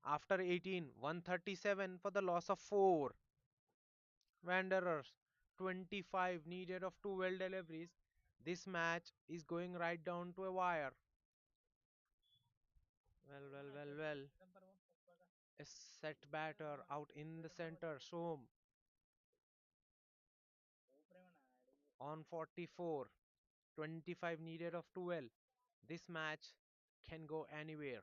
After 18, 137 for the loss of 4. Wanderers 25 needed of two well deliveries. This match is going right down to a wire. Well. A set batter out in the center. Som on 44. 25 needed of 12. This match can go anywhere.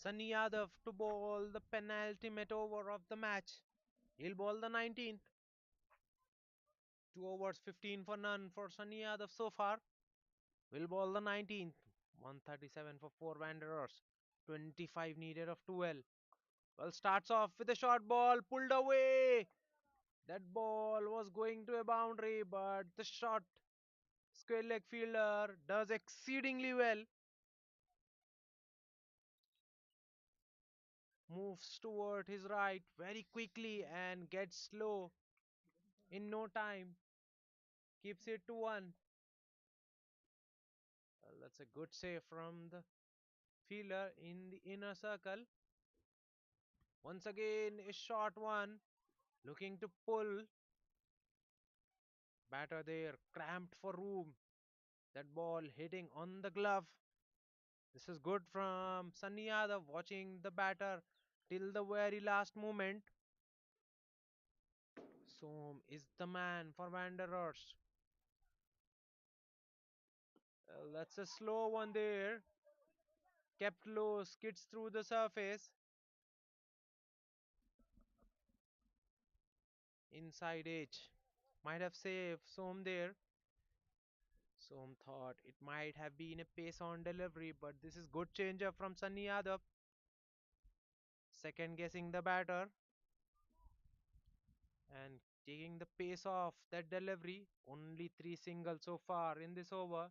Sunny Yadav to bowl the penultimate over of the match. He'll bowl the 19th. 2 overs, 15 for none for Sunny Yadav so far. Will bowl the 19th. 137 for 4 Wanderers. 25 needed of 12. Well, starts off with a short ball pulled away. That ball was going to a boundary, but the shot square leg fielder does exceedingly well. Moves toward his right very quickly and gets slow in no time. Keeps it to 1. Well, that's a good save from the fielder in the inner circle. Once again, a short one. Looking to pull. Batter there, cramped for room. That ball hitting on the glove. This is good from Sunny Yadav watching the batter till the very last moment. Som is the man for Wanderers. Well, that's a slow one there. Kept low, skids through the surface. Inside edge. Might have saved Som there. Som thought it might have been a pace on delivery, but this is good changer from Sunny Yadav. Second guessing the batter and taking the pace off that delivery. Only 3 singles so far in this over.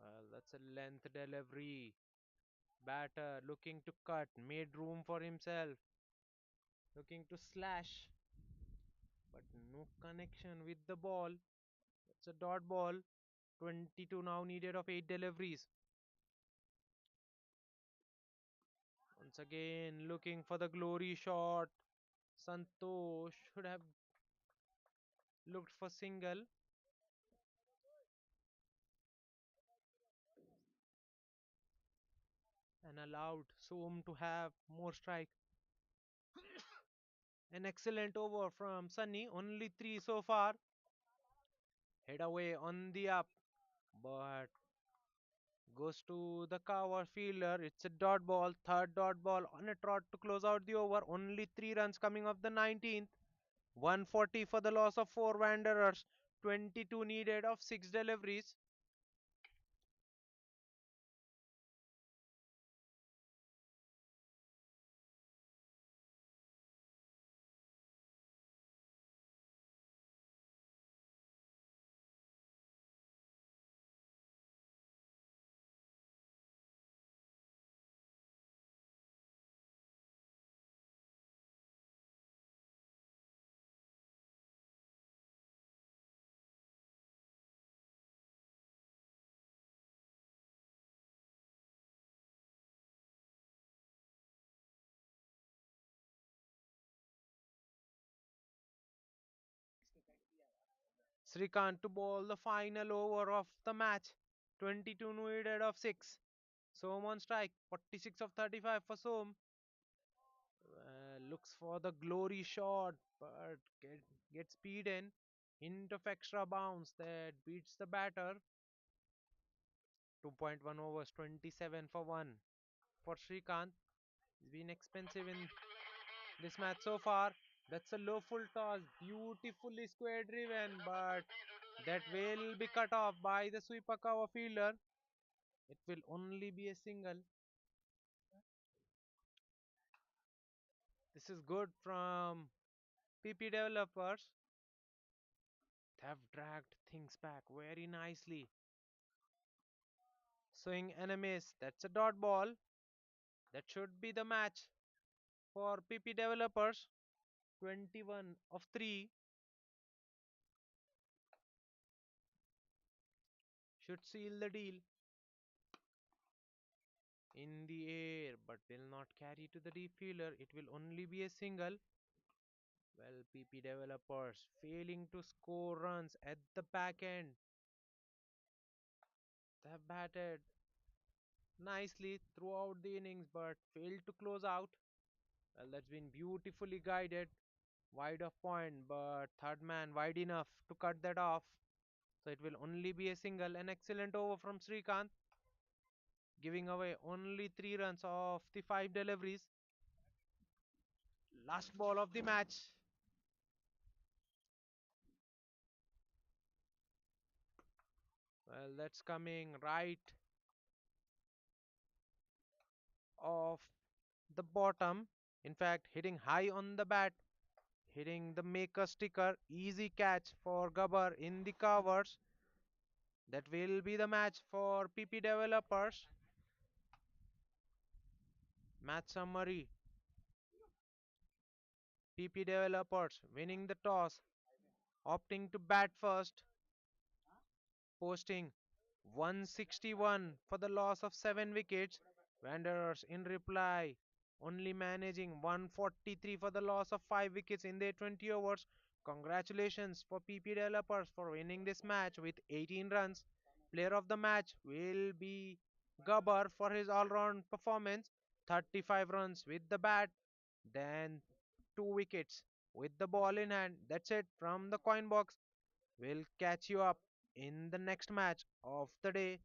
Well, that's a length delivery. Batter looking to cut, made room for himself, looking to slash, but no connection with the ball. It's a dot ball. 22 now needed of 8 deliveries. Once again, looking for the glory shot. Santosh should have looked for single and allowed Som to have more strike. An excellent over from Sunny, only 3 so far. Head away on the up, but goes to the cover fielder. It's a dot ball, third dot ball on a trot to close out the over. Only 3 runs coming off the 19th. 140 for the loss of 4 Wanderers. 22 needed of 6 deliveries. Srikant to bowl the final over of the match. 22 needed of 6. Som on strike. 46 of 35 for Som. Looks for the glory shot, but gets beaten. Hint of extra bounce that beats the batter. 2.1 overs, 27 for 1 for Srikant. He's been expensive in this match so far. That's a low full toss, beautifully square driven, but that will be cut off by the sweeper cover fielder. It will only be a single. This is good from PP developers. They have dragged things back very nicely. Swing enemies. That's a dot ball. That should be the match for PP developers. 21 of 3 should seal the deal. In the air, but will not carry to the deep fielder. It will only be a single. Well, PP developers failing to score runs at the back end. They have batted nicely throughout the innings but failed to close out. Well, that's been beautifully guided. Wide of point, but third man wide enough to cut that off. So it will only be a single. An excellent over from Srikanth, giving away only 3 runs of the 5 deliveries. Last ball of the match. Well, that's coming right off the bottom. In fact, hitting high on the bat, hitting the maker sticker. Easy catch for Gabbar in the covers. That will be the match for PP developers. Match summary. PP developers winning the toss, opting to bat first, posting 161 for the loss of 7 wickets. Wanderers in reply only managing 143 for the loss of 5 wickets in their 20 overs. Congratulations for PP developers for winning this match with 18 runs. Player of the match will be Gabbar for his all-round performance, 35 runs with the bat, then 2 wickets with the ball in hand. That's it from the coin box. We'll catch you up in the next match of the day.